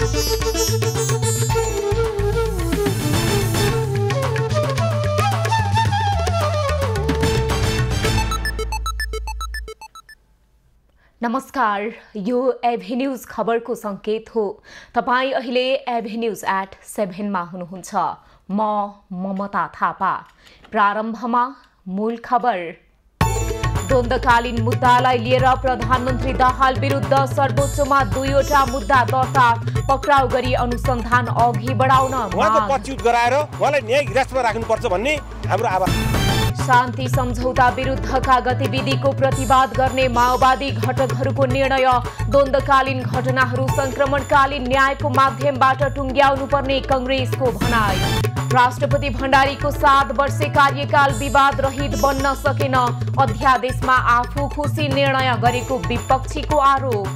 नमस्कार, यो एभि न्यूज खबरको संकेत हो। तपाई अहिले एभि न्यूज @7 मा हुनुहुन्छ। म ममता थापा। प्रारम्भमा मूल खबर। द्वन्द्वकालीन मुद्दालाई लिएर प्रधानमन्त्री दाहाल विरुद्ध सर्वोच्चमा 2वटा मुद्दा दर्ता, पक्राउ गरी अनुसन्धान अघि बढाउन उहाँको पछुत गराएर उहाँलाई न्यायिक हिरासतमा राख्नुपर्छ भन्ने हाम्रो आवाज। शान्ति सम्झौता विरुद्धका गतिविधिको प्रतिवाद गर्ने माओवादी घटकहरूको निर्णय। द्वन्द्वकालीन घटनाहरू संक्रमणकालीन न्यायको माध्यमबाट टुङ्ग्याउनुपर्ने कांग्रेसको भनाई। राष्ट्रपति भण्डारीको 7 वर्षे कार्यकाल विवाद रहित बन्न सकेन। अध्यादेशमा आफू खुसी निर्णय गरेको विपक्षीको आरोप।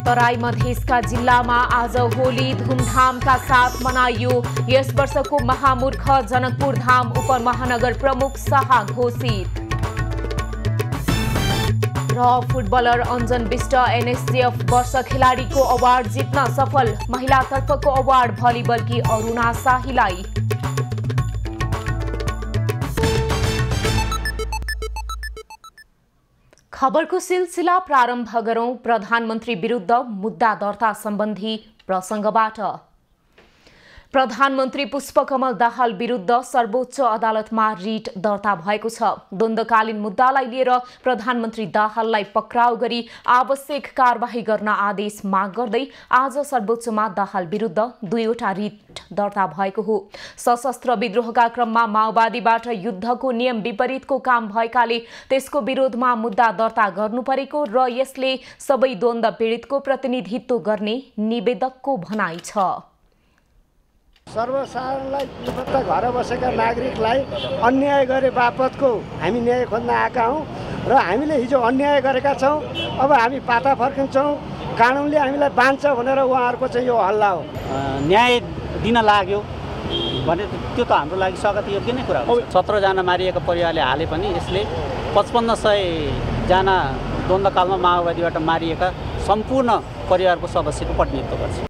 तराई मधेसका जिल्लामा आज होली धुमधामका साथ मनाइयो। यस वर्षको महामूर्ख जनकपुर धाम उपमहानगर प्रमुख शाह घोषित। र फुटबलर अञ्जन विष्ट एनएसजीएफ वर्ष खेलाडीको अवार्ड जित्न सफल। महिलातर्फको अवार्ड भलिबलकी अरुणा शाहीलाई। खबरको सिलसिला प्रारम्भ गरौं प्रधानमन्त्री विरुद्ध मुद्दा दर्ता सम्बन्धी प्रसंगबाट। प्रधानमन्त्री पुष्पकमल दाहाल विरुद्ध सर्वोच्च अदालतमा रिट दर्ता भएको छ। द्वन्द्वकालीन मुद्दालाई लिएर प्रधानमन्त्री दाहाललाई पक्राउ गरी आवश्यक कारबाही गर्न आदेश माग गर्दै आज सर्वोच्चमा दाहाल विरुद्ध 2वटा रिट दर्ता भएको हो। सशस्त्र विद्रोहका क्रममा माओवादीबाट युद्धको नियम विपरीतको काम भएकाले त्यसको विरोधमा मुद्दा दर्ता गर्नु परेको र यसले सबै द्वन्द्व पीडितको प्रतिनिधित्व गर्ने निवेदकको भनाइ छ। सर्वसाधारणलाई बेपत्ता घर बसेका नागरिकलाई अन्याय गरे बापतको हामी न्याय खोज्न आएका हौँ र हामीले हिजो अन्याय गरेका छौँ। अब हामी पाता फर्किन्छौँ। कानुनले हामीलाई बाँध्छ भनेर उहाँहरूको चाहिँ यो हल्ला हो। न्याय दिन लाग्यो भने त्यो त हाम्रो लागि स्वागत योग्य नै कुरा हो। 17 जना मारिएका परिवारले हाले पनि यसले 5500 जना द्वन्द्वकालमा माओवादीबाट मारिएका सम्पूर्ण परिवारको सदस्यको प्रतिनिधित्व गर्छ।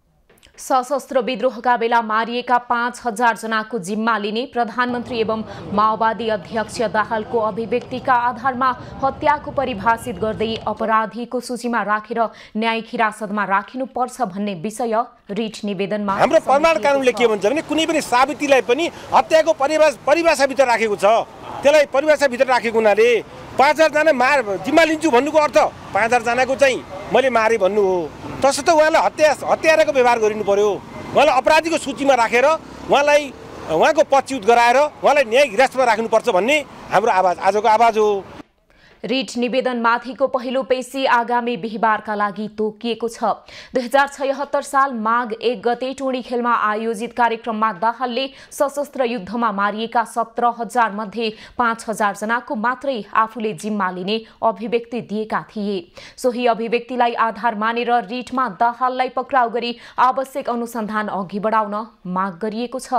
सशस्त्र विद्रोहका बेला मारिएका 5000 जनाको जिम्मा लिने प्रधानमन्त्री एवं माओवादी अध्यक्ष दाहालको अभिव्यक्तिका आधारमा हत्याको परिभाषित गर्दै अपराधीको सूचीमा राखेर न्यायिक हिरासतमा राखिनुपर्छ भन्ने विषय रिट निवेदनमा। हाम्रो प्रमाण कानुनले के भन्छ भने कुनै पनि साबितीलाई पनि हत्याको परिभाषाभित्र राखेको छ। त्यसलाई परिभाषाभित्र राखेको हुनाले 5000 जना जिम्मा लिन्छु भन्नुको अर्थ 5000 जनाको चाहिँ मैले मारे भन्नु हो। तसर्थ उहाँलाई हत्याराको व्यवहार गरिनु पर्यो। उहाँलाई अपराधीको सूचीमा राखेर उहाँको पछुत गराएर उहाँलाई न्यायिक हिरासतमा राख्नुपर्छ भन्ने हाम्रो आवाज, आजको आवाज हो। रिट निवेदनमाथिको पहिलो पेशी आगामी बिहिबारका लागि तोकिएको छ। 2076 साल माघ 1 गते टुँडीखेलमा आयोजित कार्यक्रममा दाहालले सशस्त्र युद्धमा मारिएका 17000 मध्ये 5000 जनाको मात्रै आफूले जिम्मा लिने अभिव्यक्ति दिएका थिए। सोही अभिव्यक्तिलाई आधार मानेर रिटमा दाहाललाई पक्राउ गरी आवश्यक अनुसन्धान अघि बढाउन माग गरिएको छ।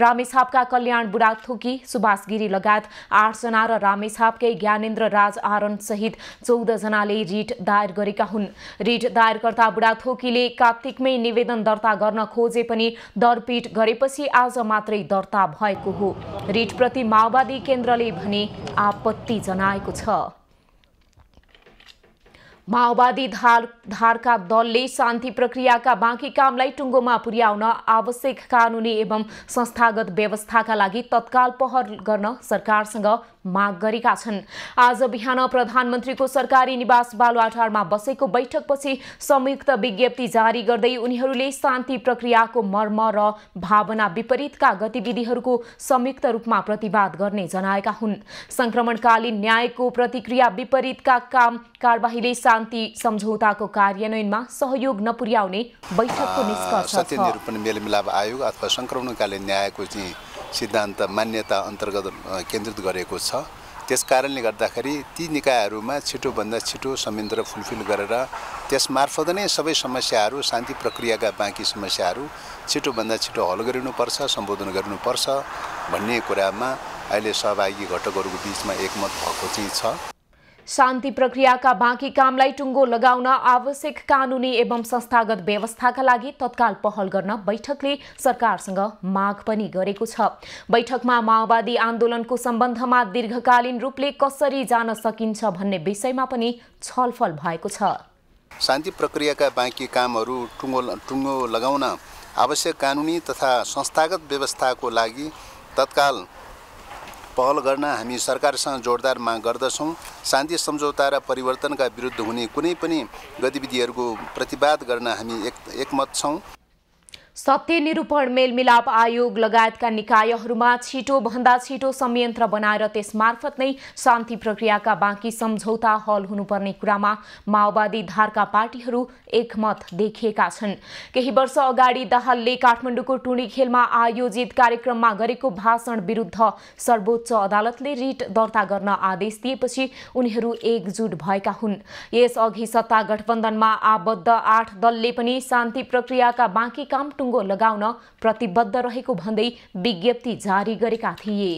रामेछापका कल्याण बुढाथोकी, सुभाष गिरी लगायत 8 जना र रामेछापकै ज्ञानेन्द्र राज आरण सहित 14 जनाले रिट दायर गरेका हुन्। रिट दायरकर्ता बुढाथोकीले कार्तिकमै निवेदन दर्ता गर्न खोजे पनि दरपीट गरेपछि आज मात्रै दर्ता भएको हो। रिट प्रति माओवादी केन्द्रले भने आपत्ति जनाएको छ। माओवादी धारका दलले शान्ति प्रक्रियाका बाँकी कामलाई टुङ्गोमा पुर्याउन आवश्यक कानुनी एवं संस्थागत व्यवस्थाका लागि तत्काल पहल गर्न सरकारसँग माग गरेका छन्। आज बिहान प्रधानमन्त्रीको सरकारी निवास बालुवाटारमा बसेको बैठकपछि संयुक्त विज्ञप्ति जारी गर्दै उनीहरूले शान्ति प्रक्रियाको मर्म र भावना विपरीतका गतिविधिहरूको संयुक्त रूपमा प्रतिवाद गर्ने जनाएका हुन्। संक्रमणकालीन न्यायको प्रतिक्रिया विपरीतका कारबाहीले शान्ति सम्झौताको कार्यान्वयनमा सहयोग नपुर्याउने बैठकको निष्कर्ष छ। सत्य निरूपण मेलमिलाप आयोग अथवा संक्रमणकालीन न्यायको चाहिँ सिद्धान्त मान्यता अन्तर्गत केन्द्रित गरेको छ। त्यसकारणले गर्दाखेरि ती निकायहरूमा छिटोभन्दा छिटो संयन्त्र फुलफिल गरेर त्यसमार्फत नै सबै समस्याहरू, शान्ति प्रक्रियाका बाँकी समस्याहरू छिटोभन्दा छिटो हल गरिनुपर्छ, सम्बोधन गर्नुपर्छ भन्ने कुरामा अहिले सहभागी घटकहरूको बीचमा एकमत भएको चाहिँ छ। शान्ति प्रक्रियाका बाँकी कामलाई टुङ्गो लगाउन आवश्यक कानुनी एवं संस्थागत व्यवस्थाका लागि तत्काल पहल गर्न बैठकले सरकारसँग माग पनि गरेको छ। बैठकमा माओवादी आन्दोलनको सम्बन्धमा दीर्घकालीन रूपले कसरी जान सकिन्छ भन्ने विषयमा पनि छलफल भएको छ। शान्ति प्रक्रियाका बाँकी कामहरू टुङ्गो लगाउन आवश्यक कानुनी तथा संस्थागत व्यवस्थाको लागि तत्काल पहल गर्न हामी सरकारसँग जोडदार माग गर्दछौँ। शान्ति सम्झौता र परिवर्तनका विरुद्ध हुने कुनै पनि गतिविधिहरूको प्रतिवाद गर्न हामी एकमत छौँ। सत्य निरूपण मेलमिलाप आयोग लगायतका निकायहरूमा छिटोभन्दा छिटो संयन्त्र बनाएर त्यसमार्फत नै शान्ति प्रक्रियाका बाँकी सम्झौता हल हुनुपर्ने कुरामा माओवादी धारका पार्टीहरू एकमत देखिएका छन्। केही वर्ष अगाडि दाहालले काठमाडौँको टुँडीखेलमा आयोजित कार्यक्रममा गरेको भाषण विरुद्ध सर्वोच्च अदालतले रिट दर्ता गर्न आदेश दिएपछि उनीहरू एकजुट भएका हुन्। यसअघि सत्ता गठबन्धनमा आबद्ध 8 दलले पनि शान्ति प्रक्रियाका बाँकी काम टुङ्गो लगाउन प्रतिबद्ध रहेको भन्दै विज्ञप्ति जारी गरेका थिए।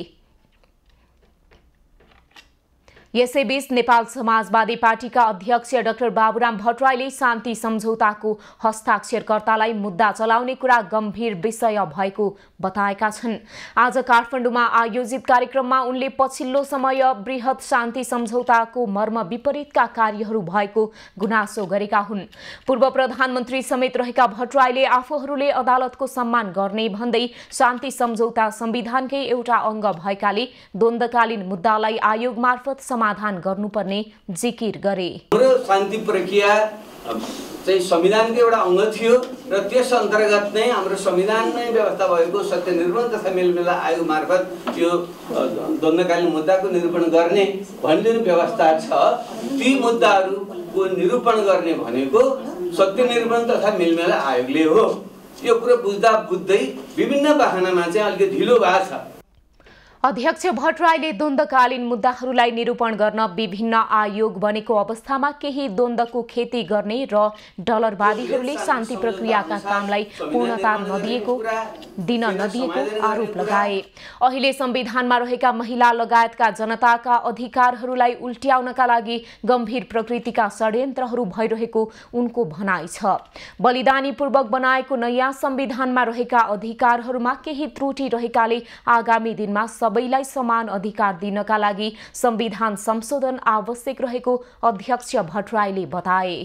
यसैबीच नेपाल समाजवादी पार्टीका अध्यक्ष डाक्टर बाबुराम भट्टराईले शान्ति सम्झौताको हस्ताक्षरकर्तालाई मुद्दा चलाउने कुरा गम्भीर विषय भएको बताएका छन्। आज काठमाडौँमा आयोजित कार्यक्रममा उनले पछिल्लो समय बृहत शान्ति सम्झौताको मर्म विपरीतका कार्यहरू भएको गुनासो गरेका हुन्। पूर्व प्रधानमन्त्री समेत रहेका भट्टराईले आफूहरूले अदालतको सम्मान गर्ने भन्दै शान्ति सम्झौता संविधानकै एउटा अङ्ग भएकाले द्वन्द्वकालीन मुद्दालाई आयोग मार्फत समाधान गर्नुपर्ने जिकिर गरे। हाम्रो शान्ति प्रक्रिया चाहिँ संविधानको एउटा अङ्ग थियो र त्यस अन्तर्गत नै हाम्रो संविधानमै व्यवस्था भएको सत्य निरूपण तथा मेलमिलाप आयोग मार्फत यो द्वन्द्वकालीन मुद्दाको निरूपण गर्ने भन्ने व्यवस्था छ। ती मुद्दाहरूको निरूपण गर्ने भनेको सत्य निरूपण तथा मेलमिलाप आयोगले हो। यो कुरा बुझ्दै विभिन्न बहानामा चाहिँ अलिकति ढिलो भएको छ। अध्यक्ष भट्टराईले द्वन्द्वकालीन मुद्दाहरूलाई निरूपण गर्न विभिन्न आयोग बनेको अवस्थामा केही द्वन्द्वको खेती गर्ने र डलरवादीहरूले शान्ति प्रक्रियाका कामलाई पूर्णता दिन नदिएको आरोप लगाए। अहिले संविधानमा रहेका महिला लगायतका जनताका अधिकारहरूलाई उल्ट्याउनका लागि गम्भीर प्रकृतिका षड्यन्त्रहरू भइरहेको उनको भनाइ छ। बलिदानीपूर्वक बनाएको नयाँ संविधानमा रहेका अधिकारहरूमा केही त्रुटि रहेकाले आगामी दिनमा सबैलाई समान अधिकार दिनका लागि संविधान संशोधन आवश्यक रहेको अध्यक्ष भट्टराईले बताए।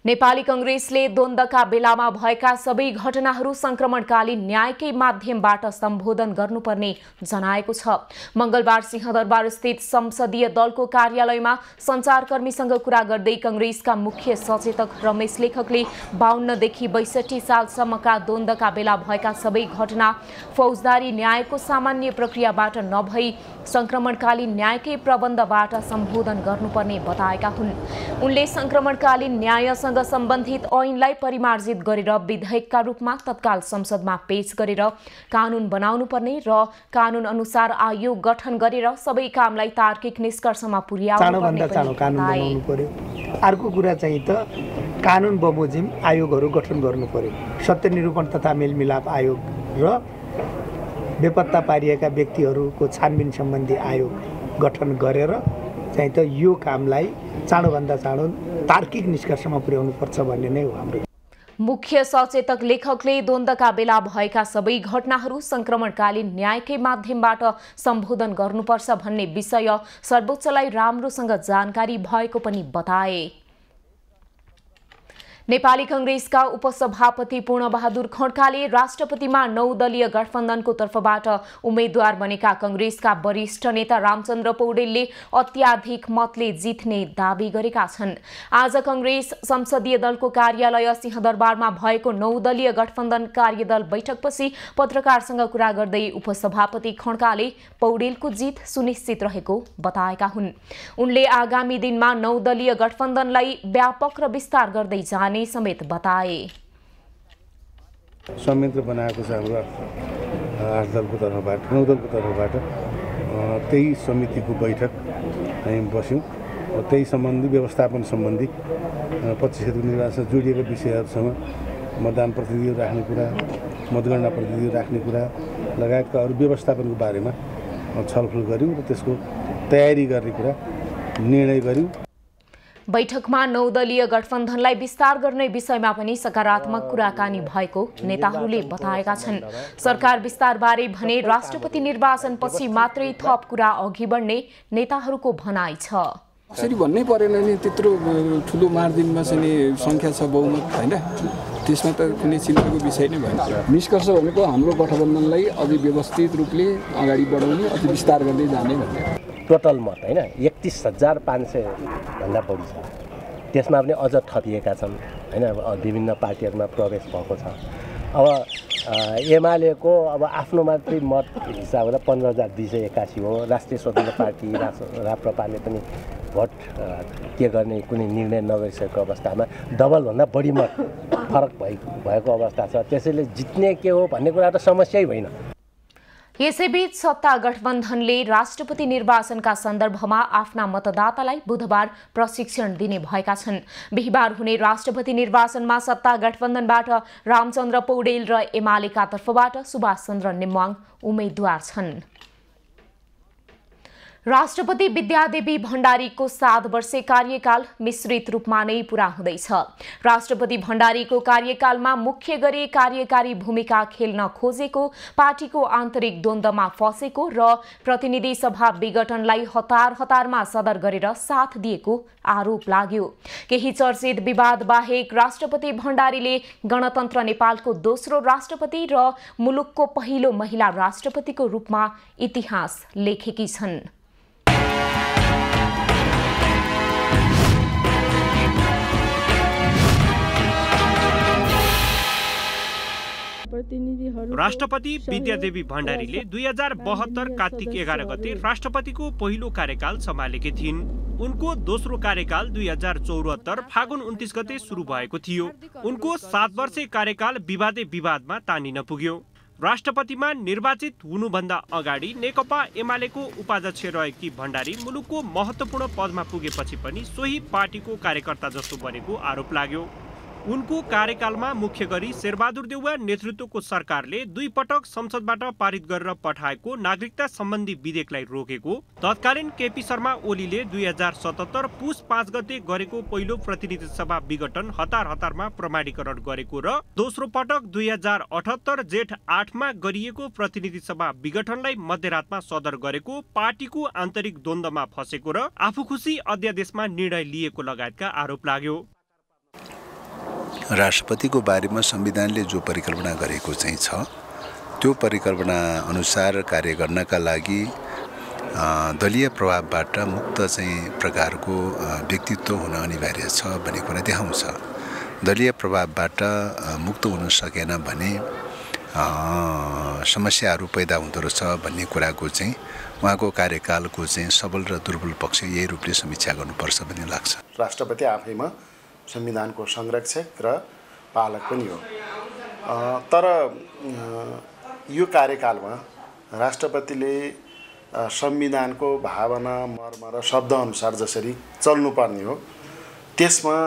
नेपाली कांग्रेसले द्वन्द्वका बेलामा भएका सबै घटनाहरू संक्रमणकालीन न्यायकै माध्यमबाट सम्बोधन गर्नुपर्ने जनाएको छ। मंगलबार सिंहदरबार स्थित संसदीय दलको कार्यालयमा सञ्चारकर्मीसँग कुरा गर्दै कांग्रेसका मुख्य सचेतक रमेश लेखकले 52 देखि 62 सालसम्मका द्वन्द्वका बेला भएका सबै घटना फौजदारी न्यायको सामान्य प्रक्रियाबाट नभई संक्रमणकालीन न्यायकै प्रबन्धबाट सम्बोधन गर्नुपर्ने बताएका हुन्। उनले संक्रमणकालीन न्यायसँग सम्बन्धित ऐनलाई परिमार्जित गरेर विधेयकका रूपमा तत्काल संसदमा पेश गरेर कानून बनाउनु पर्ने र कानून अनुसार आयोग गठन गरेर सबै कामलाई तार्किक निष्कर्षमा पुर्याउनु पर्ने बनाउनु पर्यो। अर्को कुरा चाहिँ त कानून बमोजिम आयोगहरू गठन गर्नु पर्यो। सत्य निरूपण तथा मेलमिलाप आयोग र बेपत्ता पारिएका व्यक्तिहरूको छानबिन सम्बन्धी आयोग गठन गरेर चाहिँ त यो कामलाई चाँडोभन्दा चाँडो तार्किक निष्कर्षमा पुर्याउनु पर्छ भन्ने नै हो हाम्रो। मुख्य सचेतक लेखकले द्वन्द्वका बेला भएका सबै घटनाहरू संक्रमणकालीन न्यायकै माध्यमबाट सम्बोधन गर्नुपर्छ भन्ने विषय सर्वोच्चलाई राम्रोसँग जानकारी भएको पनि बताए। नेपाली कांग्रेसका उपसभापति पूर्णबहादुर खड्काले राष्ट्रपतिमा 9 दलीय गठबन्धनको तर्फबाट उम्मेद्वार बनेका कांग्रेसका वरिष्ठ नेता रामचन्द्र पौडेलले अत्याधिक मतले जित्ने दावी गरेका छन्। आज कांग्रेस संसदीय दलको कार्यालय सिंहदरबारमा भएको 9 दलीय गठबन्धन कार्यदल बैठकपछि पत्रकारसँग कुरा गर्दै उपसभापति खड्काले पौडेलको जित सुनिश्चित रहेको बताएका हुन्। उनले आगामी दिनमा 9 दलीय गठबन्धनलाई व्यापक र विस्तार गर्दै जाने समेत बताए। संयन्त्र बनाएको छ हाम्रो 8 दलको तर्फबाट 9 दलको तर्फबाट त्यही समितिको बैठक हामी बस्यौँ र त्यही सम्बन्धी व्यवस्थापन सम्बन्धी 25 क्षेत्रको निर्वाचन जोडिएका विषयहरूसँग मतदान प्रतिनिधिहरू राख्ने कुरा, मतगणना प्रतिनिधिहरू राख्ने कुरा लगायतका अरू व्यवस्थापनको बारेमा छलफल गऱ्यौँ र त्यसको तयारी गर्ने कुरा निर्णय गर्यौँ। बैठकमा 9 दलीय गठबन्धनलाई विस्तार गर्ने विषयमा पनि सकारात्मक कुराकानी भएको नेताहरूले बताएका छन्। सरकार विस्तारबारे भने राष्ट्रपति निर्वाचनपछि मात्रै थप कुरा अघि बढ्ने नेताहरूको भनाइ छ। यसरी भन्नै परेन नि, त्यत्रो ठुलो मार्जिनमा चाहिँ सङ्ख्या छ बहुमत होइन, त्यसमा त कुनै चिन्ताको विषय नै भएन। निष्कर्ष भनेको हाम्रो गठबन्धनलाई अझै व्यवस्थित रूपले अगाडि बढाउने, अझै विस्तार गर्दै जाने भन्ने। टोटल मत होइन 31,500 भन्दा बढी छ। त्यसमा पनि अझ थपिएका छन् होइन, विभिन्न पार्टीहरूमा प्रवेश भएको छ। अब एमालेको अब आफ्नो मात्रै मत हिसाब गर्दा 15,281 हो। राष्ट्रिय स्वतन्त्र पार्टी राप्रपाले पनि भोट के गर्ने कुनै निर्णय नगरिसकेको अवस्थामा डबलभन्दा बढी मत फरक भएको अवस्था छ। त्यसैले जित्ने के हो भन्ने कुरा त समस्यै होइन। यसैबीच सत्ता गठबन्धनले राष्ट्रपति निर्वाचनका सन्दर्भमा आफ्ना मतदातालाई बुधबार प्रशिक्षण दिने भएका छन्। बिहिबार हुने राष्ट्रपति निर्वाचनमा सत्ता गठबन्धनबाट रामचन्द्र पौडेल र एमालेका तर्फबाट सुभाष चन्द्र नेमाङ उम्मेद्वार छन्। राष्ट्रपति विद्यादेवी भण्डारीको 7 वर्षे कार्यकाल मिश्रित रूपमा नै पूरा हुँदैछ। राष्ट्रपति भण्डारीको कार्यकालमा मुख्य गरी कार्यकारी भूमिका खेल्न खोजेको, पार्टीको आन्तरिक द्वन्द्वमा फसेको र प्रतिनिधि सभा विघटनलाई हतारमा सदर गरेर साथ दिएको आरोप लाग्यो। केही चर्चित विवाद बाहेक राष्ट्रपति भण्डारीले गणतन्त्र नेपालको दोस्रो राष्ट्रपति र मुलुकको पहिलो महिला राष्ट्रपतिको रूपमा इतिहास लेखेकी छन्। राष्ट्रपति विद्यादेवी भण्डारीले 2072 कार्तिक 11 गते राष्ट्रपतिको पहिलो कार्यकाल सम्हालेकी थिइन्। उनको दोस्रो कार्यकाल 2074 फागुन 29 गते सुरु भएको थियो। उनको 7 वर्षे कार्यकाल विवादमा तानिन पुग्यो। राष्ट्रपतिमा निर्वाचित हुनुभन्दा अगाडि नेकपा एमालेको उपाध्यक्ष रहेकी भण्डारी मुलुकको महत्त्वपूर्ण पदमा पुगेपछि पनि सोही पार्टीको कार्यकर्ता जस्तो बनेको आरोप लाग्यो। उनको कार्यकालमा मुख्य गरी शेरबहादुर देउवा नेतृत्वको सरकारले 2 पटक संसदबाट पारित गरेर पठाएको नागरिकता सम्बन्धी विधेयकलाई रोकेको, तत्कालीन केपी शर्मा ओलीले 2077 पुस 5 गते गरेको पहिलो प्रतिनिधि सभा विघटन हतारमा प्रमाणीकरण गरेको र दोस्रो पटक 2078 जेठ 8 मा गरिएको प्रतिनिधि सभा विघटनलाई मध्यरातमा सदर गरेको, पार्टीको आन्तरिक द्वन्द्वमा फसेको र आफूखुसी अध्यादेशमा निर्णय लिएको लगायतका आरोप लाग्यो। राष्ट्रपतिको बारेमा संविधानले जो परिकल्पना गरेको चाहिँ छ, त्यो परिकल्पना अनुसार कार्य गर्नका लागि दलीय प्रभावबाट मुक्त चाहिँ प्रकारको व्यक्तित्व हुन अनिवार्य छ भन्ने कुरा देखाउँछ। दलीय प्रभावबाट मुक्त हुन सकेन भने समस्याहरू पैदा हुँदो रहेछ भन्ने कुराको चाहिँ उहाँको कार्यकालको चाहिँ सबल र दुर्बल पक्ष यही रूपले समीक्षा गर्नुपर्छ भन्ने लाग्छ। राष्ट्रपति आफैमा संविधानको संरक्षक र पालक पनि हो, तर यो कार्यकालमा राष्ट्रपतिले संविधानको भावना, मर्म र शब्दअनुसार जसरी चल्नुपर्ने हो त्यसमा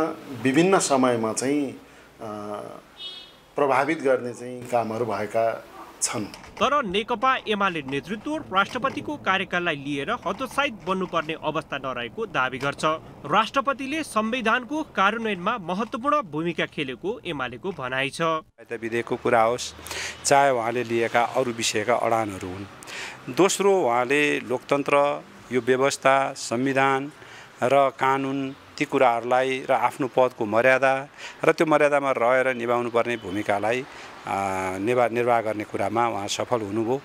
विभिन्न समयमा चाहिँ प्रभावित गर्ने चाहिँ कामहरू भएका छन्। तर नेकपा एमाले नेतृत्व राष्ट्रपतिको कार्यकाललाई लिएर हतोत्साहित बन्नुपर्ने अवस्था नरहेको दावी गर्छ। राष्ट्रपतिले संविधानको कार्यान्वयनमा महत्त्वपूर्ण भूमिका खेलेको एमालेको भनाइ छ। विधेयकको कुरा होस्, चाहे उहाँले लिएका अरू विषयका अडानहरू हुन्, दोस्रो उहाँले लोकतन्त्र, यो व्यवस्था, संविधान र कानुन, ती कुराहरूलाई र आफ्नो पदको मर्यादा र त्यो मर्यादामा रहेर निभाउनुपर्ने भूमिकालाई निर्वाह गर्ने कुरामा उहाँ सफल हुनुभयो।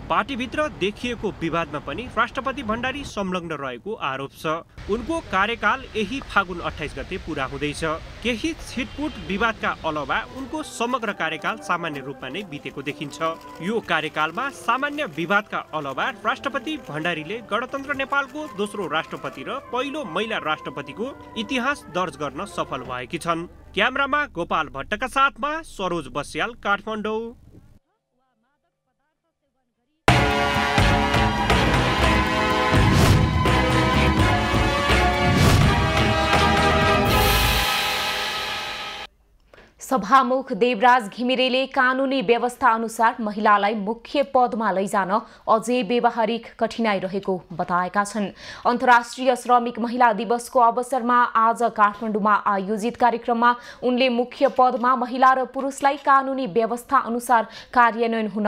पार्टीभित्र देखिएको विवादमा पनि राष्ट्रपति भण्डारी संलग्न रहेको आरोप छ। उनको कार्यकाल यही फागुन 28 गते पूरा हुँदैछ। केही छिटपुट विवादका अलावा उनको समग्र कार्यकाल सामान्य रूपमा नै बितेको देखिन्छ। यो कार्यकालमा सामान्य विवादका अलावा राष्ट्रपति भण्डारीले गणतन्त्र नेपालको दोस्रो राष्ट्रपति र पहिलो महिला राष्ट्रपतिको इतिहास दर्ज गर्न सफल भएकी छन्। क्यामेरामा गोपाल भट्टका साथमा सरोज बस्याल, काठमाडौँ। सभामुख देवराज घिमिरेले कानुनी व्यवस्था अनुसार महिलालाई मुख्य पदमा लैजान अझै व्यावहारिक कठिनाई रहेको बताएका छन्। अन्तर्राष्ट्रिय श्रमिक महिला दिवसको अवसरमा आज काठमाडौँमा आयोजित कार्यक्रममा उनले मुख्य पदमा महिला र पुरुषलाई कानुनी व्यवस्था अनुसार कार्यान्वयन हुन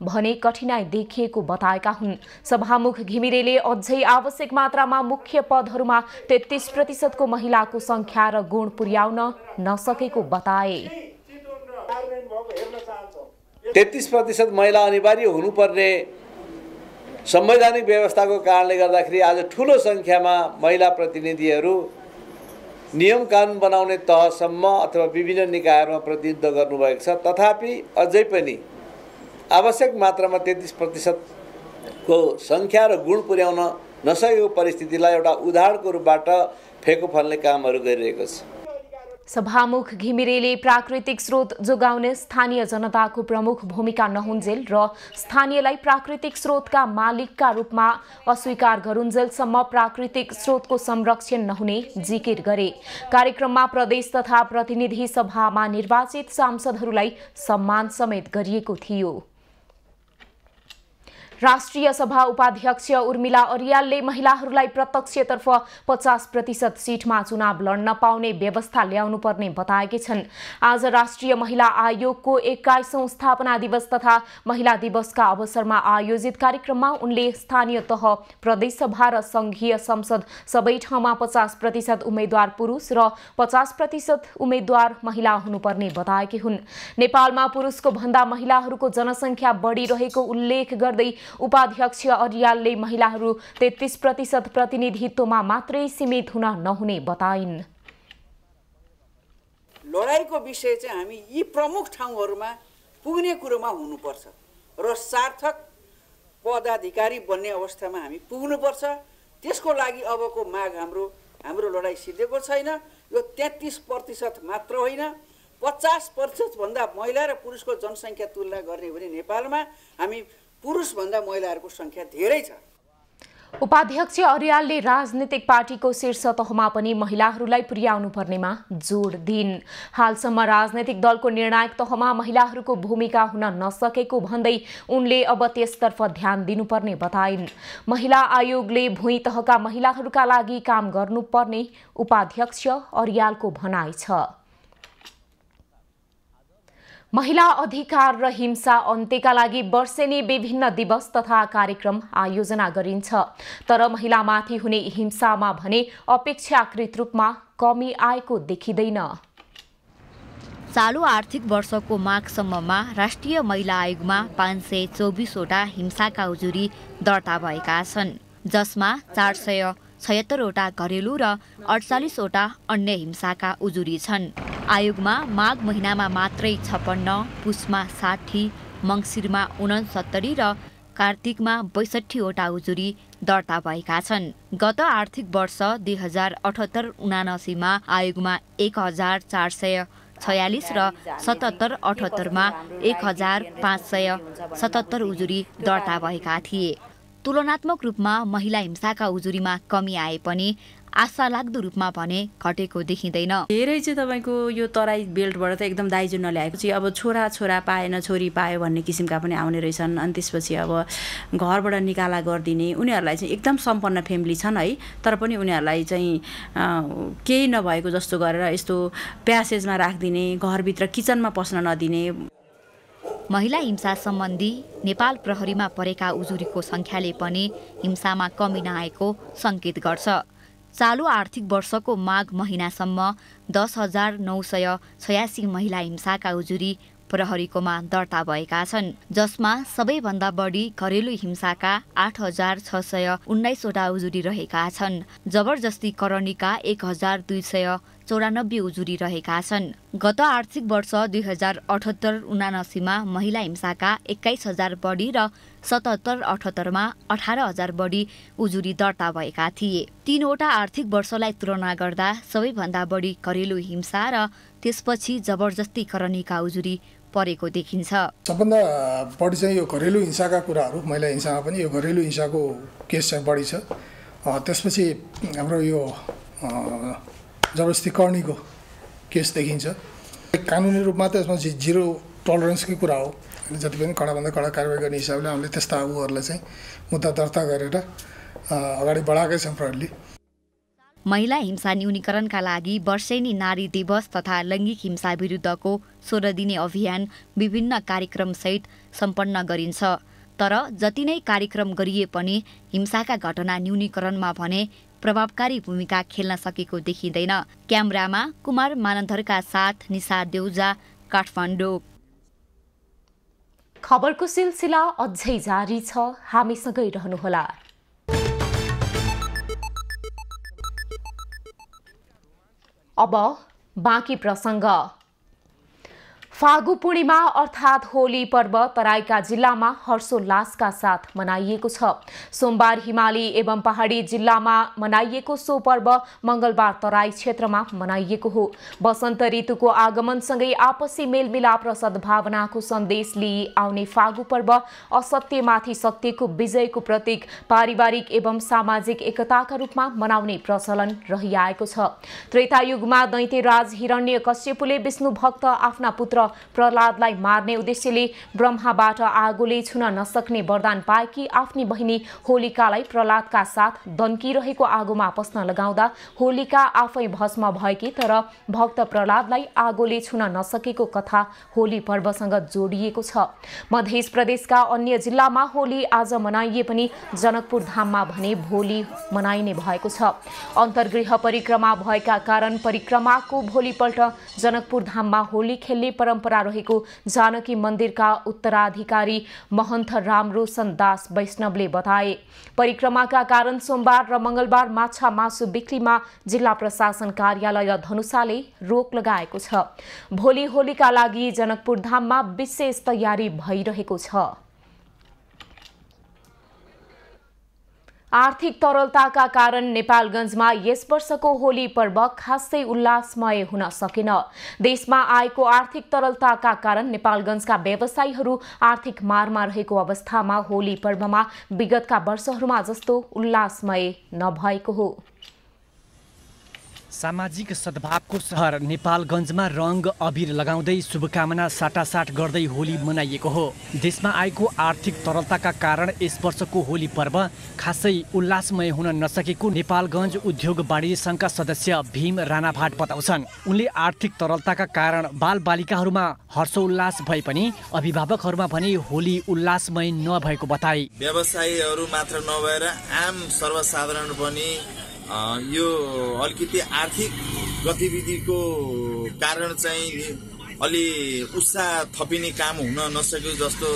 भने कठिनाई देखिएको बताएका हुन्। सभामुख घिमिरेले अझै आवश्यक मात्रामा मुख्य पदहरूमा 33% को महिलाको संख्या र गुण पुर्याउन नसकेको बताए। 33% महिला अनिवार्य हुनुपर्ने संवैधानिक व्यवस्थाको कारणले गर्दाखेरि आज ठूलो संख्यामा महिला प्रतिनिधिहरू नियम कानुन बनाउने तहसम्म अथवा विभिन्न निकायहरूमा प्रतिनिधित्व गर्नुभएको छ। तथापि अझै पनि आवश्यक मात्रामा 33% को संख्या र गुण पुर्याउन नसकेको परिस्थितिलाई एउटा उदाहरणको रूपबाट फेको फल्ने कामहरू गरिरहेको छ। सभामुख घिमिरेले प्राकृतिक स्रोत जोगाउने स्थानीय जनताको प्रमुख भूमिका नहुन्जेल र स्थानीयलाई प्राकृतिक स्रोतका मालिकका रूपमा अस्वीकार गरुन्जेलसम्म प्राकृतिक स्रोतको संरक्षण नहुने जिकिर गरे। कार्यक्रममा प्रदेश तथा प्रतिनिधि सभामा निर्वाचित सांसदहरूलाई सम्मान समेत गरिएको थियो। राष्ट्रिय सभा उपाध्यक्ष उर्मिला अर्यालले महिलाहरूलाई प्रत्यक्षतर्फ 50% सीटमा चुनाव लड्न पाउने व्यवस्था ल्याउनुपर्ने बताएकी छन्। आज राष्ट्रिय महिला आयोगको 21औं स्थापना दिवस तथा महिला दिवसका अवसरमा आयोजित कार्यक्रममा उनले स्थानीय तह, प्रदेश सभा र संघीय संसद सबै ठाउँमा 50% उम्मेद्वार पुरुष र 50% उम्मेद्वार महिला हुनुपर्ने बताएकी हुन्। नेपालमा पुरुषको भन्दा महिलाहरूको जनसङ्ख्या बढिरहेको उल्लेख गर्दै उपाध्यक्ष अर्यालले महिलाहरू 33% प्रतिनिधित्वमा मात्रै सीमित हुन नहुने बताइन्। लडाईँको विषय चाहिँ हामी यी प्रमुख ठाउँहरूमा पुग्ने कुरोमा हुनुपर्छ र सार्थक पदाधिकारी बन्ने अवस्थामा हामी पुग्नुपर्छ। त्यसको लागि अबको माग हाम्रो लडाईँ सिद्धेको छैन। यो 33% मात्र होइन, 50% भन्दा महिला र पुरुषको जनसङ्ख्या तुलना गर्ने भने नेपालमा हामी पुरुषभन्दा महिलाहरूको संख्या धेरै छ। उपाध्यक्ष अर्यालले राजनीतिक पार्टीको शीर्ष तहमा पनि महिलाहरूलाई पुर्याउनु पर्नेमा जोड दिइन्। हालसम्म राजनैतिक दलको निर्णायक तहमा महिलाहरूको भूमिका हुन नसकेको भन्दै उनले अब त्यसतर्फ ध्यान दिनुपर्ने बताइन्। महिला आयोगले भुइँ तहका महिलाहरूका लागि काम गर्नुपर्ने उपाध्यक्ष अर्यालको भनाइ छ। महिला अधिकार र हिंसा अन्त्यका लागि वर्षेनी विभिन्न दिवस तथा कार्यक्रम आयोजना गरिन्छ। तर महिलामाथि हुने हिंसामा भने अपेक्षाकृत रूपमा कमी आएको देखिँदैन। चालू आर्थिक वर्षको माघसम्ममा राष्ट्रिय महिला आयोगमा 524 वटा हिंसाका उजुरी दर्ता भएका छन्, जसमा 476 वटा घरेलु र 48 वटा अन्य हिंसाका उजुरी छन्। आयोगमा माघ महिनामा मात्रै 56, पुसमा 60, मङ्सिरमा 69 र कार्तिकमा 62 वटा उजुरी दर्ता भएका छन्। गत आर्थिक वर्ष 2078-79 मा आयोगमा 1446 र 77-78 मा 1577 उजुरी दर्ता भएका थिए। तुलनात्मक रूपमा महिला हिंसाका उजुरीमा कमी आए पनि आशा लाग्दो रूपमा भने घटेको देखिँदैन। धेरै चाहिँ तपाईँको यो तराई बेल्टबाट त एकदम दाइजो नल्याएको चाहिँ अब छोरा पाएन छोरी पायो भन्ने किसिमका पनि आउने रहेछन्। अनि त्यसपछि अब घरबाट निकाला गरिदिने, उनीहरूलाई चाहिँ एकदम सम्पन्न फ्यामिली छन् है, तर पनि उनीहरूलाई चाहिँ केही नभएको जस्तो गरेर यस्तो प्यासेजमा राखिदिने, घरभित्र किचनमा पस्न नदिने। महिला हिंसा सम्बन्धी नेपाल प्रहरीमा परेका उजुरीको संख्याले पनि हिंसामा कमी नआएको संकेत गर्छ। चालू आर्थिक वर्षको माघ महिनासम्म 10,986 महिला हिंसाका उजुरी प्रहरीकोमा दर्ता भएका छन्, जसमा सबैभन्दा बढी घरेलु हिंसाका 8,619 वटा उजुरी रहेका छन्। जबरजस्ती करनीका 1,294 उजुरी रहेका छन्। गत आर्थिक वर्ष 2078-79 मा महिला हिंसाका 21,000 बढी र 77-78 मा 18,000 बढी उजुरी दर्ता भएका थिए। 3 वटा आर्थिक वर्षलाई तुलना गर्दा सबैभन्दा बढी घरेलु हिंसा र त्यसपछि जबरजस्ती करनीका उजुरी परेको देखिन्छ। सबभन्दा बढी चाहिँ यो घरेलु हिंसाका कुराहरू, महिला हिंसामा पनि यो घरेलु हिंसाको केस चाहिँ बढी छ। त्यसपछि हाम्रो यो जबरजस्ती करनीको केस देखिन्छ। कानुनी रूपमा त यसमा जिरो टलरेन्सकै कुरा हो। जति पनि कडाभन्दा कडा कारवाही गर्ने हिसाबले हामीले त्यस्ता आगोहरूलाई चाहिँ मुद्दा दर्ता गरेर अगाडि बढाएकै छौँ प्रहरीले। महिला हिंसा न्यूनीकरणका लागि वर्षेनी नारी दिवस तथा लैङ्गिक हिंसा विरुद्धको 16 दिने अभियान विभिन्न कार्यक्रमसहित सम्पन्न गरिन्छ। तर जति नै कार्यक्रम गरिए पनि हिंसाका घटना न्यूनीकरणमा भने प्रभावकारी भूमिका खेल्न सकेको देखिँदैन। क्यामेरामा कुमार मानन्धरका साथ निशा देउजा, काठमाडौँ। खबरको सिलसिला अझै जारी छ, हामीसँगै रहनुहोला। अब बाँकी प्रसङ्ग। फागु पूर्णिमा अर्थात् होली पर्व तराईका जिल्लामा हर्षोल्लासका साथ मनाइएको छ। सोमबार हिमाली एवं पहाडी जिल्लामा मनाइएको सो पर्व मंगलबार तराई क्षेत्रमा मनाइएको हो। वसन्त ऋतुको आगमनसँगै आपसी मेलमिलाप र सद्भावनाको सन्देश लिई आउने फागु पर्व असत्यमाथि सत्यको विजयको प्रतीक, पारिवारिक एवं सामाजिक एकताका रूपमा मनाउने प्रचलन रहिआएको छ। त्रेतायुगमा दैत्यराज हिरण्यकश्यपुले विष्णु भक्त आफ्ना पुत्र प्रहलादलाई मार्ने उद्देश्यले ब्रह्माबाट आगोले छुन नसक्ने वरदान पाएकी आफ्नी बहिनी होलिकालाई प्रहलादका साथ दन्किरहेको आगोमा पस्न लगाउँदा होलिका आफै भस्म भएकी, तर भक्त प्रहलादलाई आगोले छुन नसकेको कथा होली पर्वसँग जोडिएको छ। मध्य प्रदेशका अन्य जिल्लामा होली आज मनाइए पनि जनकपुर धाममा भने भोलि मनाइने भएको छ। अन्तर्गृह परिक्रमा भएका कारण परिक्रमाको भोलिपल्ट जनकपुर धाममा होली खेल्ने परम्परा रहेको जानकी मन्दिरका उत्तराधिकारी महन्त रामरोशन दास वैष्णवले बताए। परिक्रमाका कारण सोमबार र मंगलबार माछा मासु बिक्रीमा जिल्ला प्रशासन कार्यालय धनुषाले रोक लगाएको छ। भोलि होलीका लागि जनकपुर धाममा विशेष तयारी भइरहेको छ। आर्थिक तरलताका कारण नेपालगञ्जमा यस वर्षको होली पर्व खासै उल्लासमय हुन सकेन। देशमा आएको आर्थिक तरलताका कारण नेपालगञ्जका व्यवसायीहरू आर्थिक मारमा रहेको अवस्थामा होली पर्वमा विगतका वर्षहरूमा जस्तो उल्लासमय नभएको हो। सामाजिक सद्भावको सहर नेपालगञ्जमा रंग अबिर लगाउँदै शुभकामना साटासाट गर्दै होली मनाइएको हो। देशमा आएको आर्थिक तरलताका कारण यस वर्षको होली पर्व खासै उल्लासमय हुन नसकेको नेपालगञ्ज उद्योग वाणिज्य संघका सदस्य भीम राणाभाट बताउँछन्। उनले आर्थिक तरलताका कारण बालबालिकाहरूमा हर्षोल्लास भए पनि अभिभावकहरूमा भने होली उल्लासमय नभएको बताए। व्यवसायीहरू मात्र नभएर आम सर्वसाधारण पनि यो अलिकति आर्थिक गतिविधिको कारण चाहिँ अलि उत्साह थपिने काम हुन नसक्यो जस्तो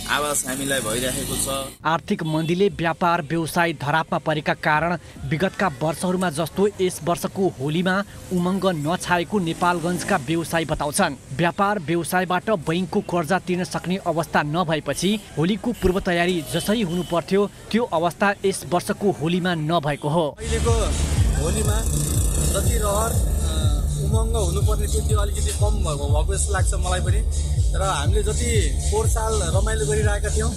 आवाज हामीलाई भइरहेको छ। आर्थिक मन्दीले व्यापार व्यवसाय धरापमा परेका कारण विगतका वर्षहरूमा जस्तो यस वर्षको होलीमा उमङ्ग नछाएको नेपालगञ्जका व्यवसायी बताउँछन्। व्यापार व्यवसायबाट बैंकको कर्जा तिर्न सक्ने अवस्था नभएपछि होलीको पूर्व तयारी जसरी हुनुपर्थ्यो त्यो अवस्था यस वर्षको होलीमा नभएको हो। अहिलेको होलीमा जति रहर उमङ्ग हुनुपर्ने थियो त्यो अलिकति कम भएको जस्तो लाग्छ मलाई पनि। र हामीले जति पोहोर साल रमाइलो गरिरहेका थियौँ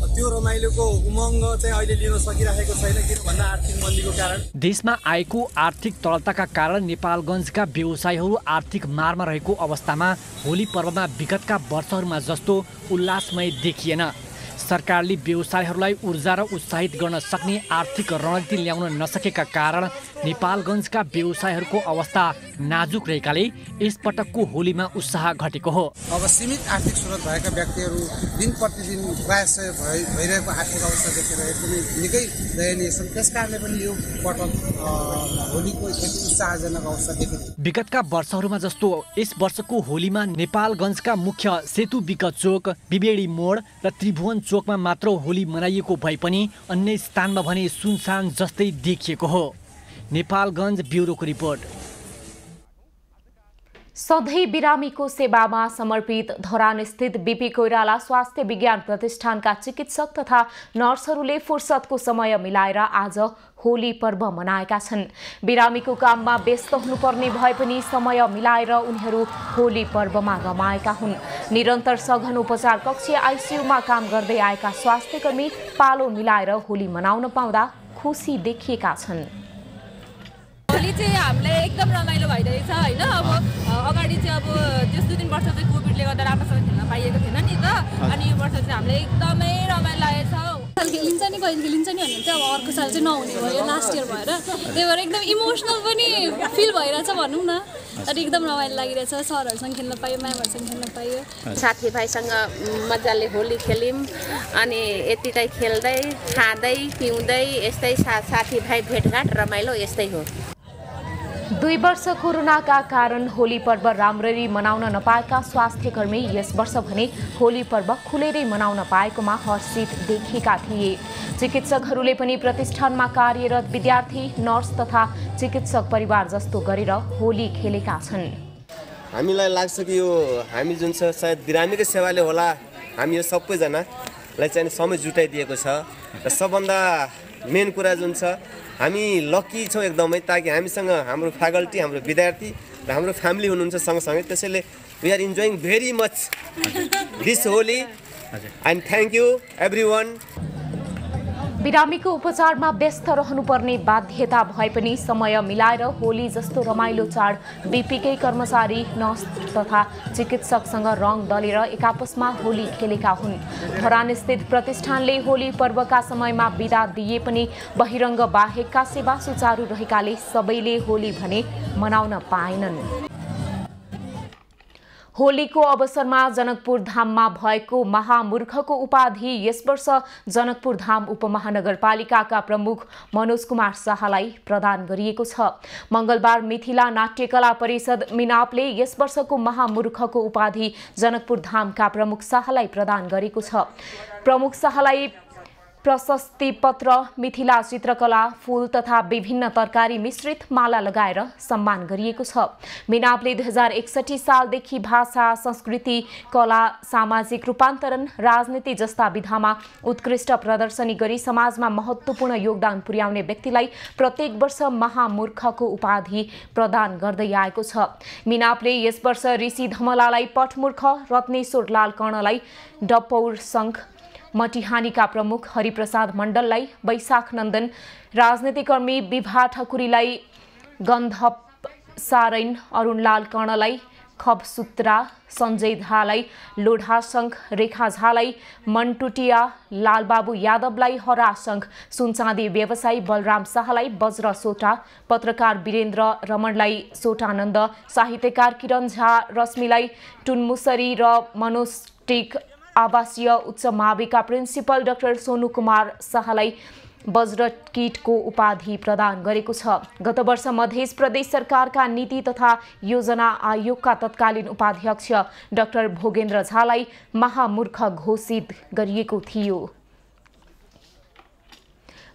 त्यो रमाइलोको उमङ्ग चाहिँ अहिले लिन सकिरहेको छैन, किन भन्दा आर्थिक मन्दीको कारण। देशमा आएको आर्थिक तरलताका कारण नेपालगञ्जका व्यवसायीहरू आर्थिक मारमा रहेको अवस्थामा होली पर्वमा विगतका वर्षहरूमा जस्तो उल्लासमय देखिएन। सरकारले व्यवसायीहरूलाई ऊर्जा र उत्साहित गर्न सक्ने आर्थिक रणनीति ल्याउन नसकेका कारण नेपालगञ्जका व्यवसायीहरूको अवस्था नाजुक रहेकाले यस पटकको होलीमा उत्साह घटेको हो। अब सीमित आर्थिक स्रोत भएका व्यक्तिहरू दिन प्रतिदिन प्रयास भइरहेको आर्थिक अवस्था देखेर एकदमै निकै दयनीय छन्। त्यसकारणले पनि यो पटक होलीको एकदमै उत्साहजनक अवस्था देखिन्छ। विगतका वर्षहरूमा जस्तो यस वर्षको होलीमा नेपालगञ्जका मुख्य सेतु बिक चोक, बिबेडी मोड र त्रिभुवन चोकमा मात्र होली मनाइएको भए पनि अन्य स्थानमा भने सुनसान जस्तै देखिएको हो। नेपालगञ्ज ब्युरोको रिपोर्ट। सधैँ बिरामीको सेवामा समर्पित धरानस्थित बीपी कोइराला स्वास्थ्य विज्ञान प्रतिष्ठानका चिकित्सक तथा नर्सहरूले फुर्सदको समय मिलाएर आज होली पर्व मनाएका छन्। बिरामीको काममा व्यस्त हुनुपर्ने भए पनि समय मिलाएर उनीहरू होली पर्वमा रमाएका हुन्। निरन्तर सघन उपचार कक्ष आइसियुमा काम गर्दै आएका स्वास्थ्यकर्मी पालो मिलाएर होली मनाउन पाउँदा खुसी देखिएका छन्। होली चाहिँ हामीलाई एकदम रमाइलो भइरहेछ हैन। अब अगाडि चाहिँ अब त्यस 2-3 वर्ष चाहिँ कोभिडले गर्दा राम्रोसँग खेल्न पाइएको थिएन नि त अनि यो वर्ष चाहिँ हामीले एकदमै रमाइलो लागेको छ खेलिन्छ नि कहिले खेलिन्छ नि भनेर चाहिँ अब अर्को साल चाहिँ नहुने भयो लास्ट इयर भएर त्यही भएर एकदम इमोसनल पनि फिल भइरहेछ भनौँ न अनि एकदम रमाइलो लागिरहेछ सरहरूसँग खेल्न पायो म्यामहरूसँग खेल्न पायो साथीभाइसँग मजाले होली खेल्यौँ अनि यतिकै खेल्दै खाँदै पिउँदै यस्तै साथीभाइ भेटघाट रमाइलो यस्तै हो 2 वर्ष कोरोनाका कारण होली पर्व राम्ररी मनाउन नपाएका स्वास्थ्यकर्मी यस वर्ष भने होली पर्व खुलेरै मनाउन पाएकोमा हर्षित देखेका थिए। चिकित्सकहरूले पनि प्रतिष्ठानमा कार्यरत विद्यार्थी, नर्स तथा चिकित्सक परिवार जस्तो गरेर होली खेलेका छन्। हामीलाई लाग्छ कि यो हामी जुन छ सायद बिरामीको सेवाले होला हामी यो सबैजनालाई चाहिँ समय जुटाइदिएको छ र सबभन्दा मेन कुरा जुन छ हामी लकी छौँ एकदमै ताकि हामीसँग हाम्रो फ्याकल्टी, हाम्रो विद्यार्थी र हाम्रो फ्यामिली हुनुहुन्छ सँगसँगै त्यसैले we are enjoying very much this Holi and thank you everyone. बिरामीको उपचारमा व्यस्त रहनुपर्ने बाध्यता भए पनि समय मिलाएर होली जस्तो रमाइलो चाड बीपीकै कर्मचारी, नर्स तथा चिकित्सकसँग रङ दलेर एकापसमा होली खेलेका हुन्। धरानस्थित प्रतिष्ठानले होली पर्वका समयमा बिदा दिए पनि बहिरङ्ग बाहेकका सेवा सुचारू रहेकाले सबैले होली भने मनाउन पाएनन्। होलीको अवसरमा जनकपुर धाममा भएको महामूर्खको उपाधि यस वर्ष जनकपुर धाम उपमहानगरपालिकाका प्रमुख मनोज कुमार शाहलाई प्रदान गरिएको छ। मंगलबार मिथिला नाट्यकला परिषद मिनापले यस वर्षको महामूर्खको उपाधि जनकपुर धामका प्रमुख शाहलाई प्रदान गरेको छ। प्रमुख शाहलाई प्रशस्ति पत्र, मिथिला चित्रकला, फूल तथा विभिन्न तरकारी मिश्रित माला लगाएर सम्मान गरिएको छ। मिनापले 2061 सालदेखि भाषा, संस्कृति, कला, सामाजिक रूपान्तरण, राजनीति जस्ता विधामा उत्कृष्ट प्रदर्शनी गरी समाजमा महत्त्वपूर्ण योगदान पुर्याउने व्यक्तिलाई प्रत्येक वर्ष महामूर्खको उपाधि प्रदान गर्दै आएको छ। मिनापले यस वर्ष ऋषि धमलालाई पटमूर्ख, रत्नेश्वर लाल कर्णलाई डपौर संघ, मटिहानीका प्रमुख हरिप्रसाद मण्डललाई वैशाख नन्दन, राजनीतिकर्मी विभा ठकुरीलाई गन्धप सारैन, अरुणलाल कर्णलाई खबसूत्रा, सञ्जय झालाई लोढा संघ, रेखा झालाई मनटुटिया, लालबाबु यादवलाई हरा संघ, सुनचाँदी व्यवसायी बलराम शाहलाई वज्र सोटा, पत्रकार वीरेन्द्र रमणलाई सोटानन्द, साहित्यकार किरण झा रश्मिलाई टुनमुसरी र मनोस्टिक, आवासीय उच्च माविका प्रिन्सिपल डाक्टर सोनु कुमार शाहलाई वज्र किटको उपाधि प्रदान गरेको छ। गत वर्ष मध्य प्रदेश सरकारका नीति तथा योजना आयोगका तत्कालीन उपाध्यक्ष डाक्टर भोगेन्द्र झालाई महामूर्ख घोषित गरिएको थियो।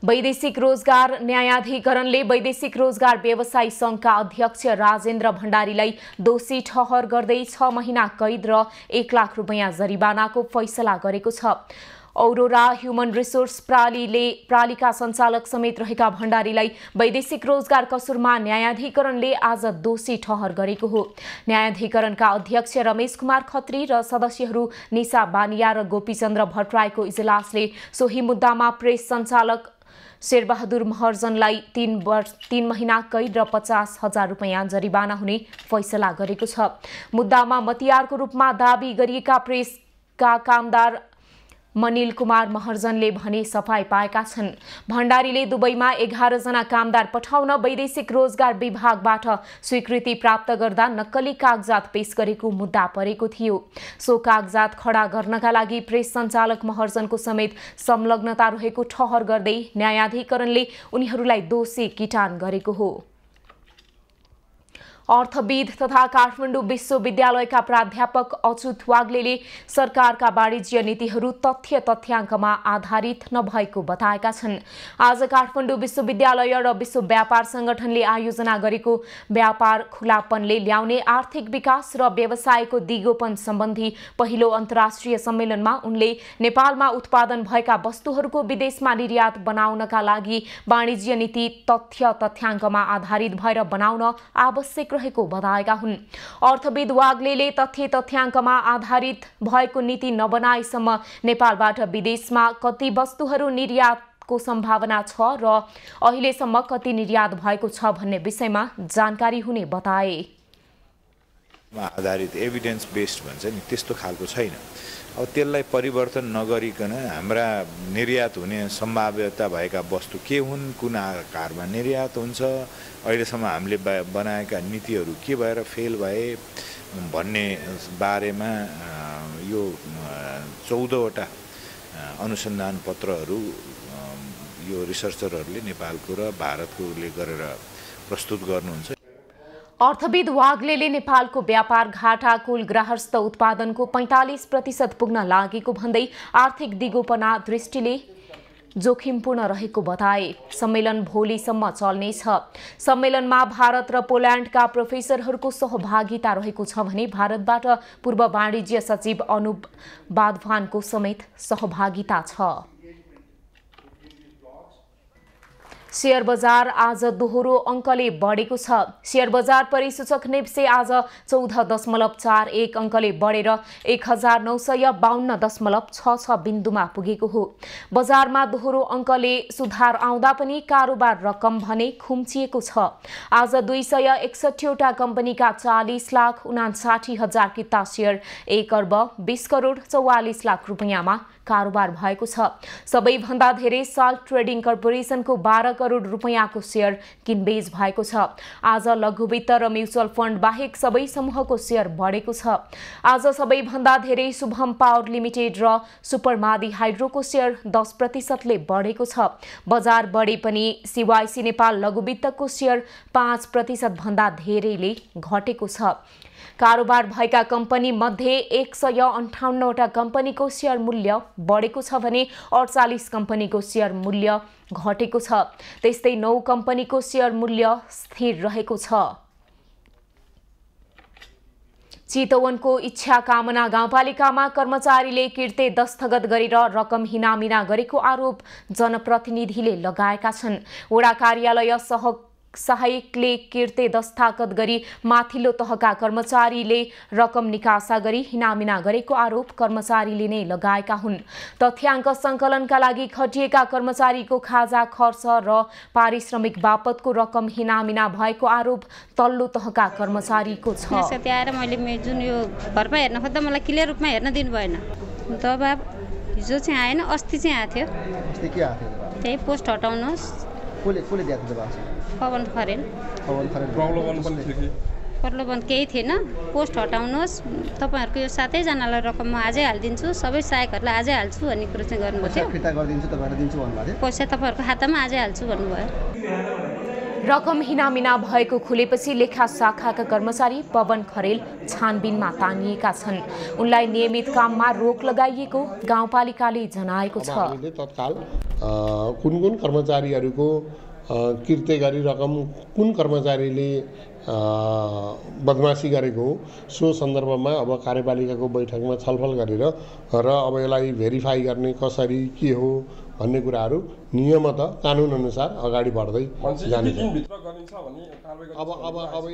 वैदेशिक रोजगार न्यायाधिकरणले वैदेशिक रोजगार व्यवसायी संघका अध्यक्ष राजेन्द्र भण्डारीलाई दोषी ठहर गर्दै 6 महिना कैद र 1 लाख रुपैयाँ जरिवानाको फैसला गरेको छ। औरोरा ह्युमन रिसोर्स प्रालिका सञ्चालक समेत रहेका भण्डारीलाई वैदेशिक रोजगार कसुरमा न्यायाधिकरणले आज दोषी ठहर गरेको हो। न्यायाधिकरणका अध्यक्ष रमेश कुमार खत्री र सदस्यहरू निशा बानिया र गोपीचन्द्र भट्टराईको इजलासले सोही मुद्दामा प्रेस सञ्चालक शेरबहादुर महर्जनलाई 3 महिना कैद र 50,000 रुपैयाँ जरिवाना हुने फैसला गरेको छ। मुद्दामा मतियारको रूपमा दाबी गरिएका प्रेसका कामदार मनिल कुमार महर्जनले भने सफाई पाएका छन्। भण्डारीले दुबईमा 11 जना कामदार पठाउन वैदेशिक रोजगार विभागबाट स्वीकृति प्राप्त गर्दा नक्कली कागजात पेश गरेको मुद्दा परेको थियो। सो कागजात खडा गर्नका लागि प्रेस सञ्चालक महर्जनको समेत संलग्नता रहेको ठहर गर्दै न्यायाधिकरणले उनीहरूलाई दोषी किटान गरेको हो। अर्थविद तथा काठमाडौँ विश्वविद्यालयका प्राध्यापक अच्युत वाग्लेले सरकारका वाणिज्य नीतिहरू तथ्याङ्कमा आधारित नभएको बताएका छन्। आज काठमाडौँ विश्वविद्यालय र विश्व व्यापार संगठनले आयोजना गरेको व्यापार खुलापनले ल्याउने आर्थिक विकास र व्यवसायको दिगोपन सम्बन्धी पहिलो अन्तर्राष्ट्रिय सम्मेलनमा उनले नेपालमा उत्पादन भएका वस्तुहरूको विदेशमा निर्यात बनाउनका लागि वाणिज्य नीति तथ्याङ्कमा आधारित भएर बनाउन आवश्यक रहेको बताएका हुन्। अर्थविद वाग्लेले तथ्याङ्कमा आधारित भएको नीति नबनाएसम्म नेपालबाट विदेशमा कति वस्तुहरू निर्यातको सम्भावना छ र अहिलेसम्म कति निर्यात भएको छ भन्ने विषयमा जानकारी हुने बताए। आधारित एभिडेन्स बेस्ड भन्छ नि त्यस्तो खालको छैन। अब त्यसलाई परिवर्तन नगरिकन हाम्रा निर्यात हुने सम्भाव्यता भएका वस्तु के हुन्, कुन आकारमा निर्यात हुन्छ, अहिलेसम्म हामीले बनाएका नीतिहरू के भएर फेल भए भन्ने बारेमा यो 14वटा अनुसन्धान पत्रहरू यो रिसर्चरहरूले नेपालको र भारतकोले गरेर प्रस्तुत गर्नुहुन्छ। अर्थविद वाग्लेले नेपालको व्यापार घाटा कुल गृहस्थ उत्पादनको 45% पुग्न लागेको भन्दै आर्थिक दिगोपना दृष्टिले जोखिमपूर्ण रहेको बताए। सम्मेलन भोलिसम्म चल्नेछ। सम्मेलनमा भारत र पोल्यान्डका प्रोफेसरहरूको सहभागिता रहेको छ भने भारतबाट पूर्व वाणिज्य सचिव अनुप वाधवानको समेत सहभागिता छ। शेयर बजार आज दोहोरो अङ्कले बढेको छ। शेयर बजार परिसूचक नेप्से आज 14.41 अङ्कले बढेर 1952.66 बिन्दुमा पुगेको हो। बजारमा दोहोरो अङ्कले सुधार आउँदा पनि कारोबार रकम भने खुम्चिएको छ। आज 261वटा कम्पनीका 40,59,000 किता शेयर 1 अर्ब 20 करोड 44 लाख रुपैयाँमा कारोबार भएको छ। सबैभन्दा धेरै साल्ट ट्रेडिङ कर्पोरेसनको 12 करोड रुपैयाँको शेयर किनबेच भएको छ। आज लघुवित्त र म्युचुअल फन्ड बाहेक सबै समूहको शेयर बढेको छ। आज सबैभन्दा धेरै शुभम पावर लिमिटेड र सुपरमादी हाइड्रोको शेयर 10%ले बढेको छ। बजार बढे पनि सिवाइसी नेपाल लघुवित्तको शेयर 5% भन्दा धेरैले घटेको छ। कारोबार भएका कम्पनी मध्ये 158वटा कम्पनीको शेयर मूल्य बढेको छ भने 48 कम्पनीको शेयर मूल्य घटेको छ। त्यस्तै 9 कम्पनीको शेयर मूल्य स्थिर रहेको छ। चितवनको इच्छा कामना गाउँपालिकामा कर्मचारीले किर्ते दस्तखत गरेर रकम हिनामिना गरेको आरोप जनप्रतिनिधिले लगाएका छन्। वडा कार्यालय सहायकले किर्ते दस्तखत गरी माथिल्लो तहका कर्मचारीले रकम निकासा गरी हिनामिना गरेको आरोप कर्मचारीले नै लगाएका हुन्। तथ्याङ्क सङ्कलनका लागि खटिएका कर्मचारीको खाजा खर्च र पारिश्रमिक बापतको रकम हिनामिना भएको आरोप तल्लो तहका कर्मचारीको छ। आएर मैले जुन यो घरमा हेर्न खोज्दा मलाई क्लियर रूपमा हेर्न दिनु भएन। दबाब हिजो चाहिँ आएन, अस्ति चाहिँ आएको थियो। अस्ति के आएको थियो? त्यही पोस्ट हटाउनुहोस्। कसले दिएको दबाब? पवन खरेल। प्रलोभन केही थिएन। पोस्ट हटाउनुहोस्, तपाईँहरूको यो 7जनालाई रकम म आजै हालिदिन्छु, सबै सहायकहरूलाई आजै हाल्छु भन्ने कुरो चाहिँ गर्नुभएको थियो। फिर्ता गरिदिन्छु तपाईँहरूलाई दिन्छु भन्नुभएको थियो। पैसा तपाईँहरूको खातामा आजै हाल्छु भन्नुभयो। रकम हिनामिना भएको खुलेपछि लेखा शाखाका कर्मचारी पवन खरेल छानबिनमा तानिएका छन्। उनलाई नियमित काममा रोक लगाइएको गाउँपालिकाले जनाएको छ। तत्काल कुन कर्मचारीहरूको किर्ते गरी रकम कुन कर्मचारीले बदमासी गरेको हो सो सन्दर्भमा अब कार्यपालिकाको बैठकमा छलफल गरेर र अब यसलाई भेरिफाई गर्ने कसरी के हो भन्ने कुराहरू नियमतः कानुन अनुसार अगाडि बढ्दै जानेछ। अब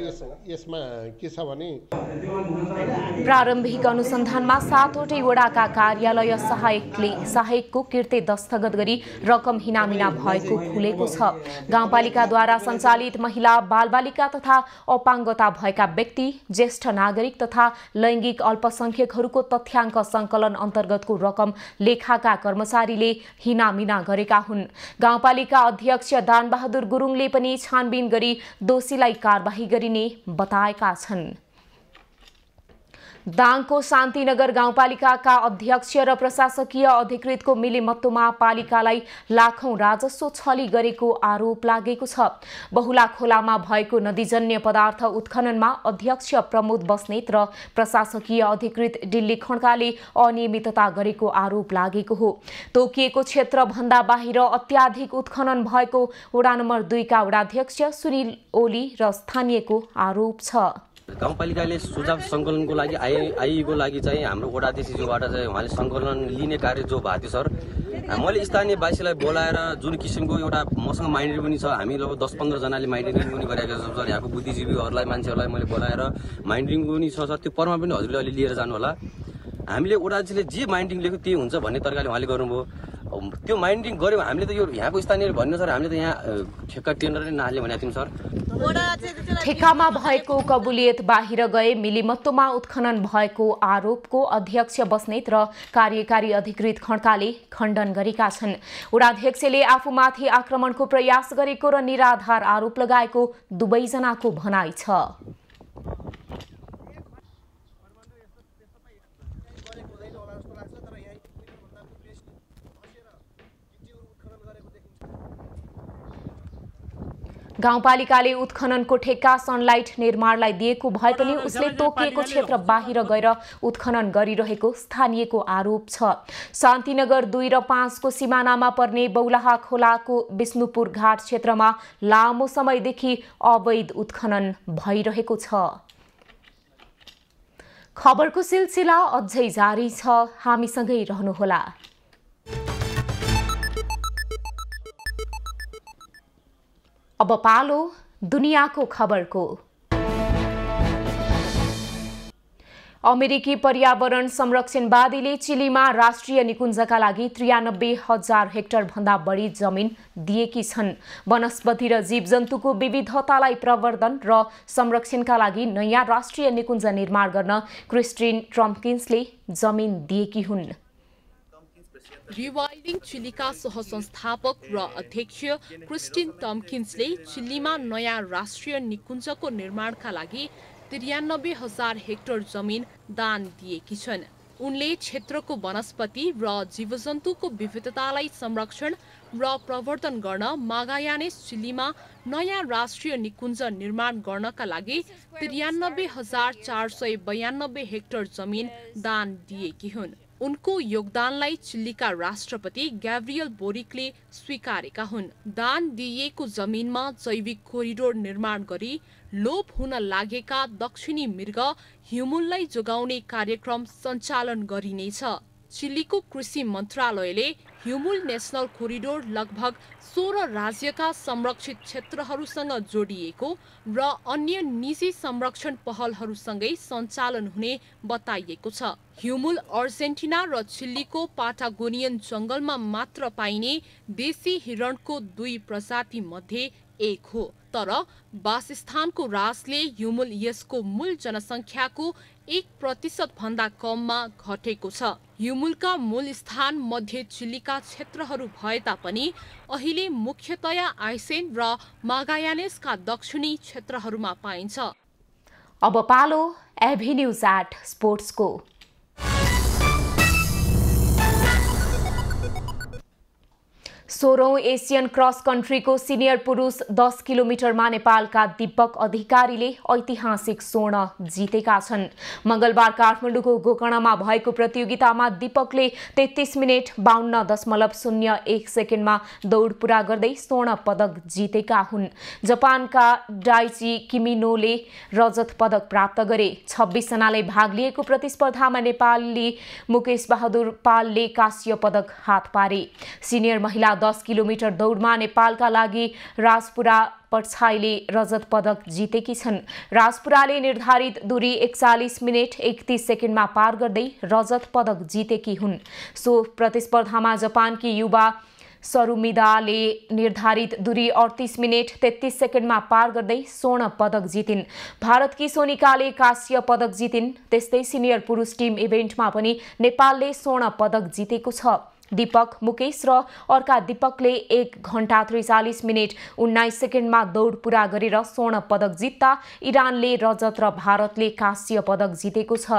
यसमा के छ भने प्रारम्भिक अनुसन्धानमा 7वटै वडाका कार्यालय सहायकको किर्ते दस्तखत गरी रकम हिनामिना भएको खुलेको छ। गाउँपालिकाद्वारा सञ्चालित महिला, बालबालिका तथा अपाङ्गता भएका व्यक्ति, ज्येष्ठ नागरिक तथा लैङ्गिक अल्पसंख्यकहरूको तथ्याङ्क सङ्कलन अन्तर्गतको रकम लेखाका कर्मचारीले हिनामिना गरेका हुन्। गाउँपालिका अध्यक्ष दानबहादुर गुरुङले पनि छानबिन गरी दोषीलाई कारबाही गरिने बताएका छन्। दाङको शान्तिनगर गाउँपालिकाका अध्यक्ष र प्रशासकीय अधिकृतको मिलेमत्तोमा पालिकालाई लाखौं राजस्व छली गरेको आरोप लागेको छ। बहुला खोलामा भएको नदीजन्य पदार्थ उत्खननमा अध्यक्ष प्रमोद बस्नेत र प्रशासकीय अधिकृत डिल्ली खड्काले अनियमितता गरेको आरोप लागेको हो। तोकिएको क्षेत्रभन्दा बाहिर अत्याधिक उत्खनन भएको वडा नम्बर 2 का वडाध्यक्ष सुनिल ओली र स्थानीयको आरोप छ। गाउँपालिकाले सुझाव सङ्कलनको लागि आइएको लागि चाहिँ हाम्रो वडाध्यक्षज्यूबाट चाहिँ उहाँले सङ्कलन लिने कार्य जो भएको थियो सर, मैले स्थानीयवासीलाई बोलाएर जुन किसिमको एउटा मसँग माइन्ड पनि छ, हामी लगभग 10-15 जनाले माइन्ड रिङ पनि गरेका छौँ सर। यहाँको बुद्धिजीवीहरूलाई मान्छेहरूलाई मैले बोलाएर माइन्ड रिङ पनि छ सर, त्यो परमा पनि हजुरले अलि लिएर जानु होला। हामीले वडाध्यक्षले जे माइन्ड रिङ लेख्यो त्यही हुन्छ भन्ने तरिकाले उहाँले गर्नुभयो। त्यो माइन्डिङ गऱ्यौँ हामीले त यो यहाँको स्थानीयले भन्नु सर हामीले त यहाँ ठेक्का टेन्डर नै नहाल्ने भनेको थियौँ सर। ठेक्कामा भएको कबुलियत बाहिर गए मिलिमत्तोमा उत्खनन भएको आरोपको अध्यक्ष बस्नेत र कार्यकारी अधिकृत खड्काले खण्डन गरेका छन्। वडाध्यक्षले आफूमाथि आक्रमणको प्रयास गरेको र निराधार आरोप लगाएको दुवैजनाको भनाइ छ। गाउँपालिकाले उत्खननको ठेक्का सनलाइट निर्माणलाई दिएको भए पनि उसले तोकिएको क्षेत्र बाहिर गएर उत्खनन गरिरहेको स्थानीयको आरोप छ। शान्तिनगर 2 र 5 को सिमानामा पर्ने बौलाहा खोलाको विष्णुपुर घाट क्षेत्रमा लामो समयदेखि अवैध उत्खनन भइरहेको छ। खबरको सिलसिला अझै जारी छ, हामीसँगै रहनुहोला। अब पालो दुनियाको खबरको। अमेरिकी पर्यावरण संरक्षणवादीले चिलीमा राष्ट्रिय निकुञ्जका लागि 93,000 हेक्टर भन्दा बढी जमिन दिएकी छन्। वनस्पति र जीवजन्तुको विविधतालाई प्रवर्धन र संरक्षणका लागि नयाँ राष्ट्रिय निकुञ्ज निर्माण गर्न क्रिस्टिन टम्किन्सले जमिन दिएकी हुन्। रिवाइल्डिङ चिलीका सहसंस्थापक र अध्यक्ष क्रिस्टिन टम्किन्सले चिलीमा नयाँ राष्ट्रिय निकुञ्जको निर्माणका लागि 93,000 हेक्टर जमिन दान दिएकी छन्। उनले क्षेत्रको वनस्पति र जीवजन्तुको विविधतालाई संरक्षण र प्रवर्धन गर्न मागायानेस चिलीमा नयाँ राष्ट्रिय निकुञ्ज निर्माण गर्नका लागि 93,492 हेक्टर जमिन दान दिएकी हुन्। उनको योगदानलाई चिलीका राष्ट्रपति ग्याब्रियल बोरिकले स्वीकारेका हुन्। दान दिइएको जमिनमा जैविक कोरिडोर निर्माण गरी लोप हुन लागेका दक्षिणी मृग ह्युमुललाई जोगाउने कार्यक्रम सञ्चालन गरिनेछ। चिलीको कृषि मन्त्रालयले ह्युमुल नेसनल कोरिडोर लगभग 16 राज्यका संरक्षित क्षेत्रहरूसँग जोडिएको र अन्य निजी संरक्षण पहलहरूसँगै सञ्चालन हुने बताइएको छ। ह्युमुल अर्जेन्टिना र चिलीको पाटागोनियन जंगलमा मात्र पाइने देशी हिरणको 2 प्रजाति मध्ये एक हो, तर वासस्थानको ह्रासले ह्युमुल यसको मूल जनसङ्ख्याको 1% भन्दा कममा घटेको छ। ह्युमुलका मूल स्थान मध्य चिलीका क्षेत्रहरू भए तापनि अहिले मुख्यतया आइसेन र मागायानेसका दक्षिणी क्षेत्रहरूमा पाइन्छ। अब पालो एभिन्यूज एट स्पोर्ट्सको। सोह्रौं एसियन क्रस कन्ट्रीको सिनियर पुरुष 10 किलोमिटरमा नेपालका दीपक अधिकारीले ऐतिहासिक स्वर्ण जितेका छन्। मंगलबार काठमाडौँको गोकर्णमा भएको प्रतियोगितामा दीपकले 33 मिनेट 52.01 सेकेन्डमा दौड पूरा गर्दै स्वर्ण पदक जितेका हुन्। जापानका डाइची किमिनोले रजत पदक प्राप्त गरे। 26 जनाले भाग लिएको प्रतिस्पर्धामा नेपाली मुकेश बहादुर पालले कांस्य पदक हात पारे। सिनियर महिला 10 किलोमिटर दौडमा नेपालका लागि राजपुरा पट्छाईले रजत पदक जितेकी छन्। राजपुराले निर्धारित दूरी 41 मिनेट 31 सेकेन्डमा पार गर्दै रजत पदक जितेकी हुन्। सो प्रतिस्पर्धामा जापानकी युवा सरुमिदाले निर्धारित दूरी 38 मिनेट 33 सेकेन्डमा पार गर्दै स्वर्ण पदक जितिन्। भारतकी सोनिकाले कांस्य पदक जितिन्। त्यस्तै सिनियर पुरुष टिम इभेन्टमा पनि नेपालले स्वर्ण पदक जितेको छ। दीपक, मुकेश र अर्का दीपकले 1 घण्टा 43 मिनेट 19 सेकेन्डमा दौड पूरा गरेर स्वर्ण पदक जित्दा इरानले रजत र भारतले कांस्य पदक जितेको छ।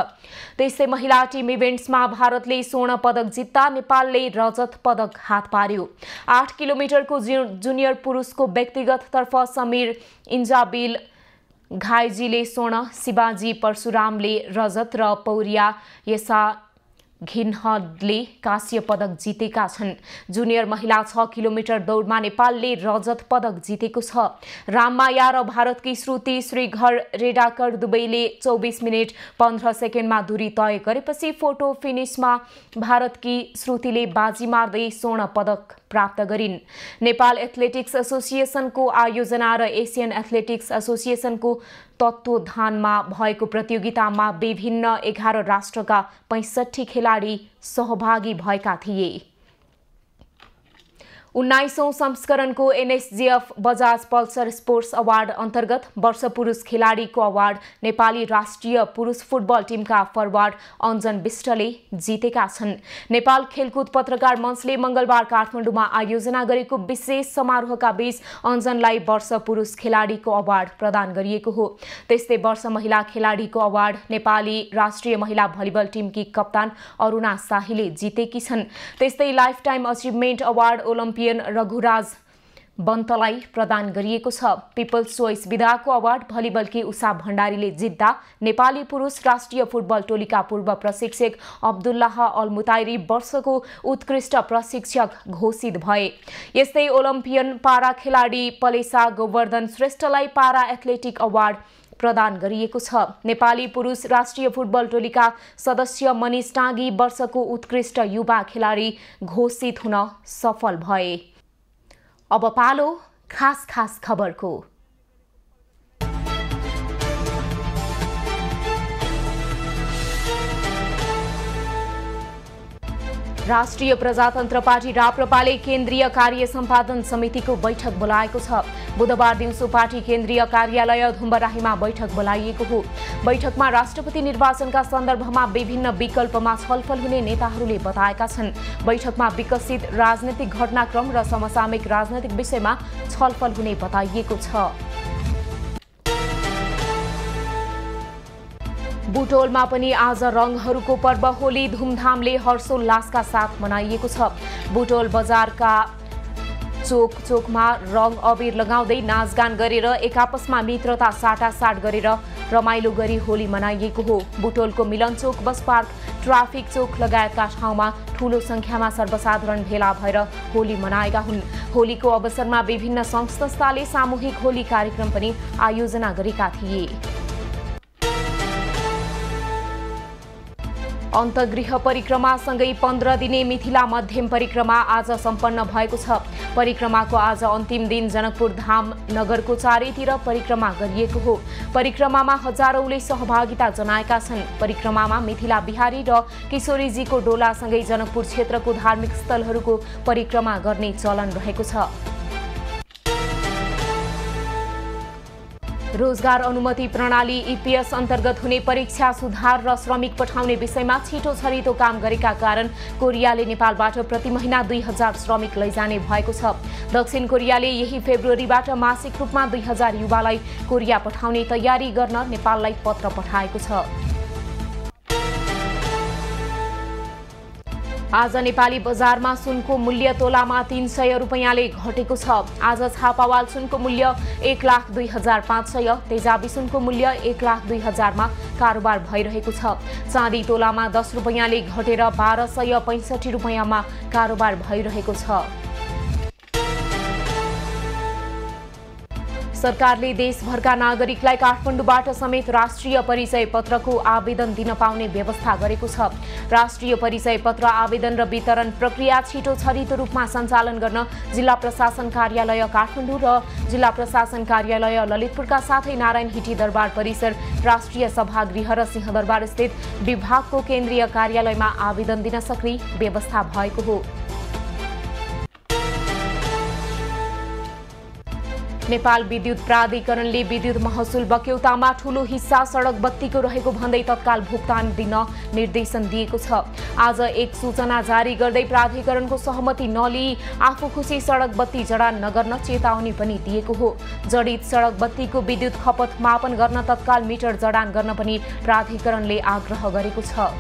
त्यस्तै महिला टिम इभेन्ट्समा भारतले स्वर्ण पदक जित्दा नेपालले रजत पदक हात पार्यो। 8 किलोमिटरको जुनियर पुरुषको व्यक्तिगततर्फ समीर इन्जाबिल घाइजीले स्वर्ण, शिवाजी परशुरामले रजत र पौरिया यसा घिनहदले कांस्य पदक जितेका छन्। जुनियर महिला 6 किलोमिटर दौडमा नेपालले रजत पदक जितेको छ। राममाया र भारतकी श्रुति श्रीघर रेडाकर दुवैले 24 मिनेट 15 सेकेन्डमा दूरी तय गरेपछि फोटो फिनिशमा भारतकी श्रुतिले बाजी मार्दै स्वर्ण पदक प्राप्त गरिन्। नेपाल एथलेटिक्स एसोसिएसनको आयोजना र एसियन एथलेटिक्स एसोसिएसनको तत्त्वावधानमा भएको प्रतियोगितामा विभिन्न 11 राष्ट्रका 65 खेलाडी सहभागी भएका थिए। 19औं संस्करणको एनएसजीएफ बजाज पल्सर स्पोर्ट्स अवार्ड अन्तर्गत वर्ष पुरुष खेलाडीको अवार्ड नेपाली राष्ट्रिय पुरुष फुटबल टिमका फरवार्ड अञ्जन विष्टले जितेका छन्। नेपाल खेलकुद पत्रकार मञ्चले मंगलबार काठमाडौँमा आयोजना गरेको विशेष समारोहका बीच अञ्जनलाई वर्ष पुरुष खेलाडीको अवार्ड प्रदान गरिएको हो। त्यस्तै वर्ष महिला खेलाडीको अवार्ड नेपाली राष्ट्रिय महिला भलिबल टिमकी कप्तान अरुणा शाहीले जितेकी छन्। त्यस्तै life time achievement award Olympian Raghuraj बन्तलाई प्रदान गरिएको छ। पिपल्स चोइस विधाको अवार्ड भलिबलकी उषा भण्डारीले जित्दा नेपाली पुरुष राष्ट्रिय फुटबल टोलीका पूर्व प्रशिक्षक अब्दुल्लाह अलमुताइरी वर्षको उत्कृष्ट प्रशिक्षक घोषित भए। यस्तै ओलम्पियन पारा खेलाडी पलेसा गोवर्धन श्रेष्ठलाई पारा एथलेटिक अवार्ड प्रदान गरिएको छ। नेपाली पुरुष राष्ट्रिय फुटबल टोलीका सदस्य मनिष टाँगी वर्षको उत्कृष्ट युवा खेलाडी घोषित हुन सफल भए। अब पालो खास खबरको। राष्ट्रिय प्रजातन्त्र पार्टी राप्रपाले केन्द्रीय कार्य सम्पादन समितिको बैठक बोलाएको छ। बुधबार दिउँसो पार्टी केन्द्रीय कार्यालय धुम्बराहीमा बैठक बोलाइएको हो। बैठकमा राष्ट्रपति निर्वाचनका सन्दर्भमा विभिन्न विकल्पमा छलफल हुने नेताहरूले बताएका छन्। बैठकमा विकसित राजनैतिक घटनाक्रम र समसामयिक राजनैतिक विषयमा छलफल हुने बताइएको छ। बुटोलमा पनि आज रंगहरूको पर्व होली धुमधामले हर्षोल्लासका साथ मनाइएको छ। बुटोल बजारका चोकमा रंग अबिर लगाउँदै नाचगान गरेर एकापसमा मित्रता साटासाट गरेर रमाइलो गरी होली मनाइएको हो। बुटोलको मिलनचोक, बस पार्क, ट्राफिक चोक लगायतका ठाउँमा ठूलो संख्यामा सर्वसाधारण भेला भएर होली मनाएका हुन्। होलीको अवसरमा विभिन्न संस्थाले सामूहिक होली कार्यक्रम पनि आयोजना गरेका थिए। अन्तगृह परिक्रमासँगै 15 दिने मिथिला मध्यम परिक्रमा आज सम्पन्न भएको छ। परिक्रमाको आज अन्तिम दिन जनकपुर धाम नगरको चारैतिर परिक्रमा गरिएको हो। परिक्रमामा हजारौंले सहभागिता जनाएका छन्। परिक्रमामा मिथिला बिहारी र किशोरीजीको डोलासँगै जनकपुर क्षेत्रको धार्मिक स्थलहरूको परिक्रमा गर्ने चलन रहेको छ। रोजगार अनुमति प्रणाली ईपीएस अन्तर्गत हुने परीक्षा सुधार र श्रमिक पठाउने विषयमा छिटो छरितो काम गरेका कारण कोरियाले नेपालबाट प्रति महिना 2000 श्रमिक लैजाने भएको छ। दक्षिण कोरियाले यही फेब्रुअरीबाट मासिक रूपमा 2000 युवालाई कोरिया पठाउने तयारी गर्न नेपाललाई पत्र पठाएको छ। आज नेपाली बजारमा सुनको मूल्य तोलामा 300 रुपैयाँले घटेको छ। आज छापावाल सुनको मूल्य 1,02,500, तेजाबी सुनको मूल्य 1,02,000 मा कारोबार भइरहेको छ। चाँदी तोलामा 10 रुपैयाँले घटेर 1,265 रुपैयाँमा कारोबार भइरहेको छ। सरकारले देशभरका नागरिकलाई काठमाडौँबाट समेत राष्ट्रिय परिचय पत्रको आवेदन दिन पाउने व्यवस्था गरेको छ। राष्ट्रिय परिचय पत्र आवेदन र वितरण प्रक्रिया छिटो छरितो रूपमा सञ्चालन गर्न जिल्ला प्रशासन कार्यालय काठमाडौँ र जिल्ला प्रशासन कार्यालय ललितपुरका साथै नारायण हिटी दरबार परिसर, राष्ट्रिय सभागृह र सिंहदरबार स्थित विभागको केन्द्रीय कार्यालयमा आवेदन दिन सक्ने व्यवस्था भएको हो। नेपाल विद्युत प्राधिकरणले विद्युत महसुल बक्यौतामा ठूलो हिस्सा सडक बत्तीको रहेको भन्दै तत्काल भुक्तान दिन निर्देशन दिएको छ। आज एक सूचना जारी गर्दै प्राधिकरणको सहमति नलिई आफू खुसी सडक बत्ती जडान नगर्न चेतावनी पनि दिएको हो। जडित सडक बत्तीको विद्युत खपत मापन गर्न तत्काल मिटर जडान गर्न पनि प्राधिकरणले आग्रह गरेको छ।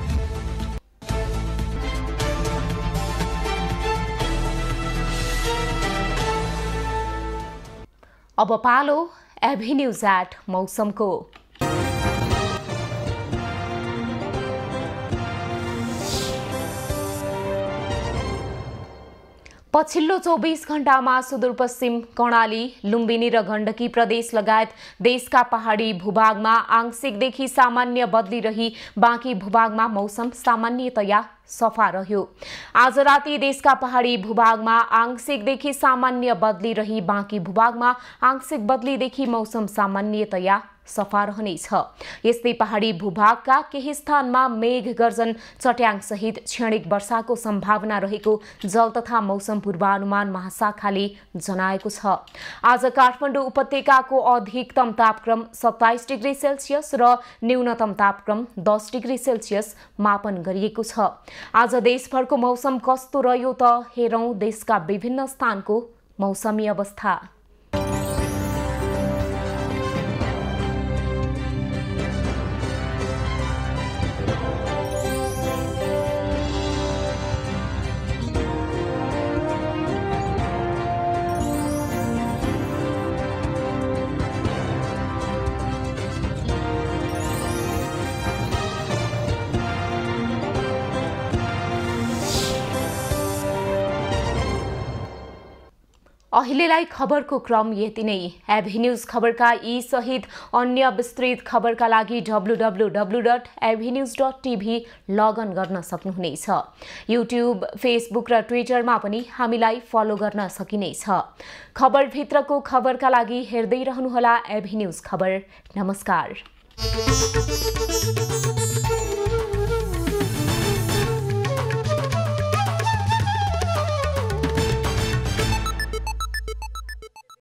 अब पालो एभेन्यूज एट मौसमको। पछिल्लो 24 घण्टामा सुदूरपश्चिम कर्णाली, लुम्बिनी र गण्डकी प्रदेश लगायत देशका पहाडी भूभागमा आंशिकदेखि सामान्य बदली रही बाँकी भूभागमा मौसम सामान्यतया सफा रह्यो। आज राति देशका पहाडी भूभागमा आंशिकदेखि सामान्य बदली रही बाँकी भूभागमा आंशिक बदलीदेखि मौसम सामान्यतया सफा रहनेछ। यस्तै पहाडी भूभागका केही स्थानमा मेघ गर्जन चट्याङ सहित क्षणिक वर्षाको सम्भावना रहेको जल तथा मौसम पूर्वानुमान महाशाखाले जनाएको छ। आज काठमाडौँ उपत्यकाको अधिकतम तापक्रम 27 डिग्री सेल्सियस र न्यूनतम तापक्रम 10 डिग्री सेल्सियस मापन गरिएको छ। आज देशभरको मौसम कस्तो रह्यो त हेरौं देशका विभिन्न स्थानको मौसमी अवस्था। अहिलेलाई खबरको क्रम यति नै। एभी न्यूज खबरका यी सहित अन्य विस्तृत खबरका लागि www.avnews.tv लगइन गर्न सक्नुहुनेछ। युट्युब, फेसबुक र ट्विटरमा पनि हामीलाई फलो गर्न सकिनेछ। खबरभित्रको खबरका लागि हेर्दै रहनुहोला एभी न्यूज खबर। नमस्कार।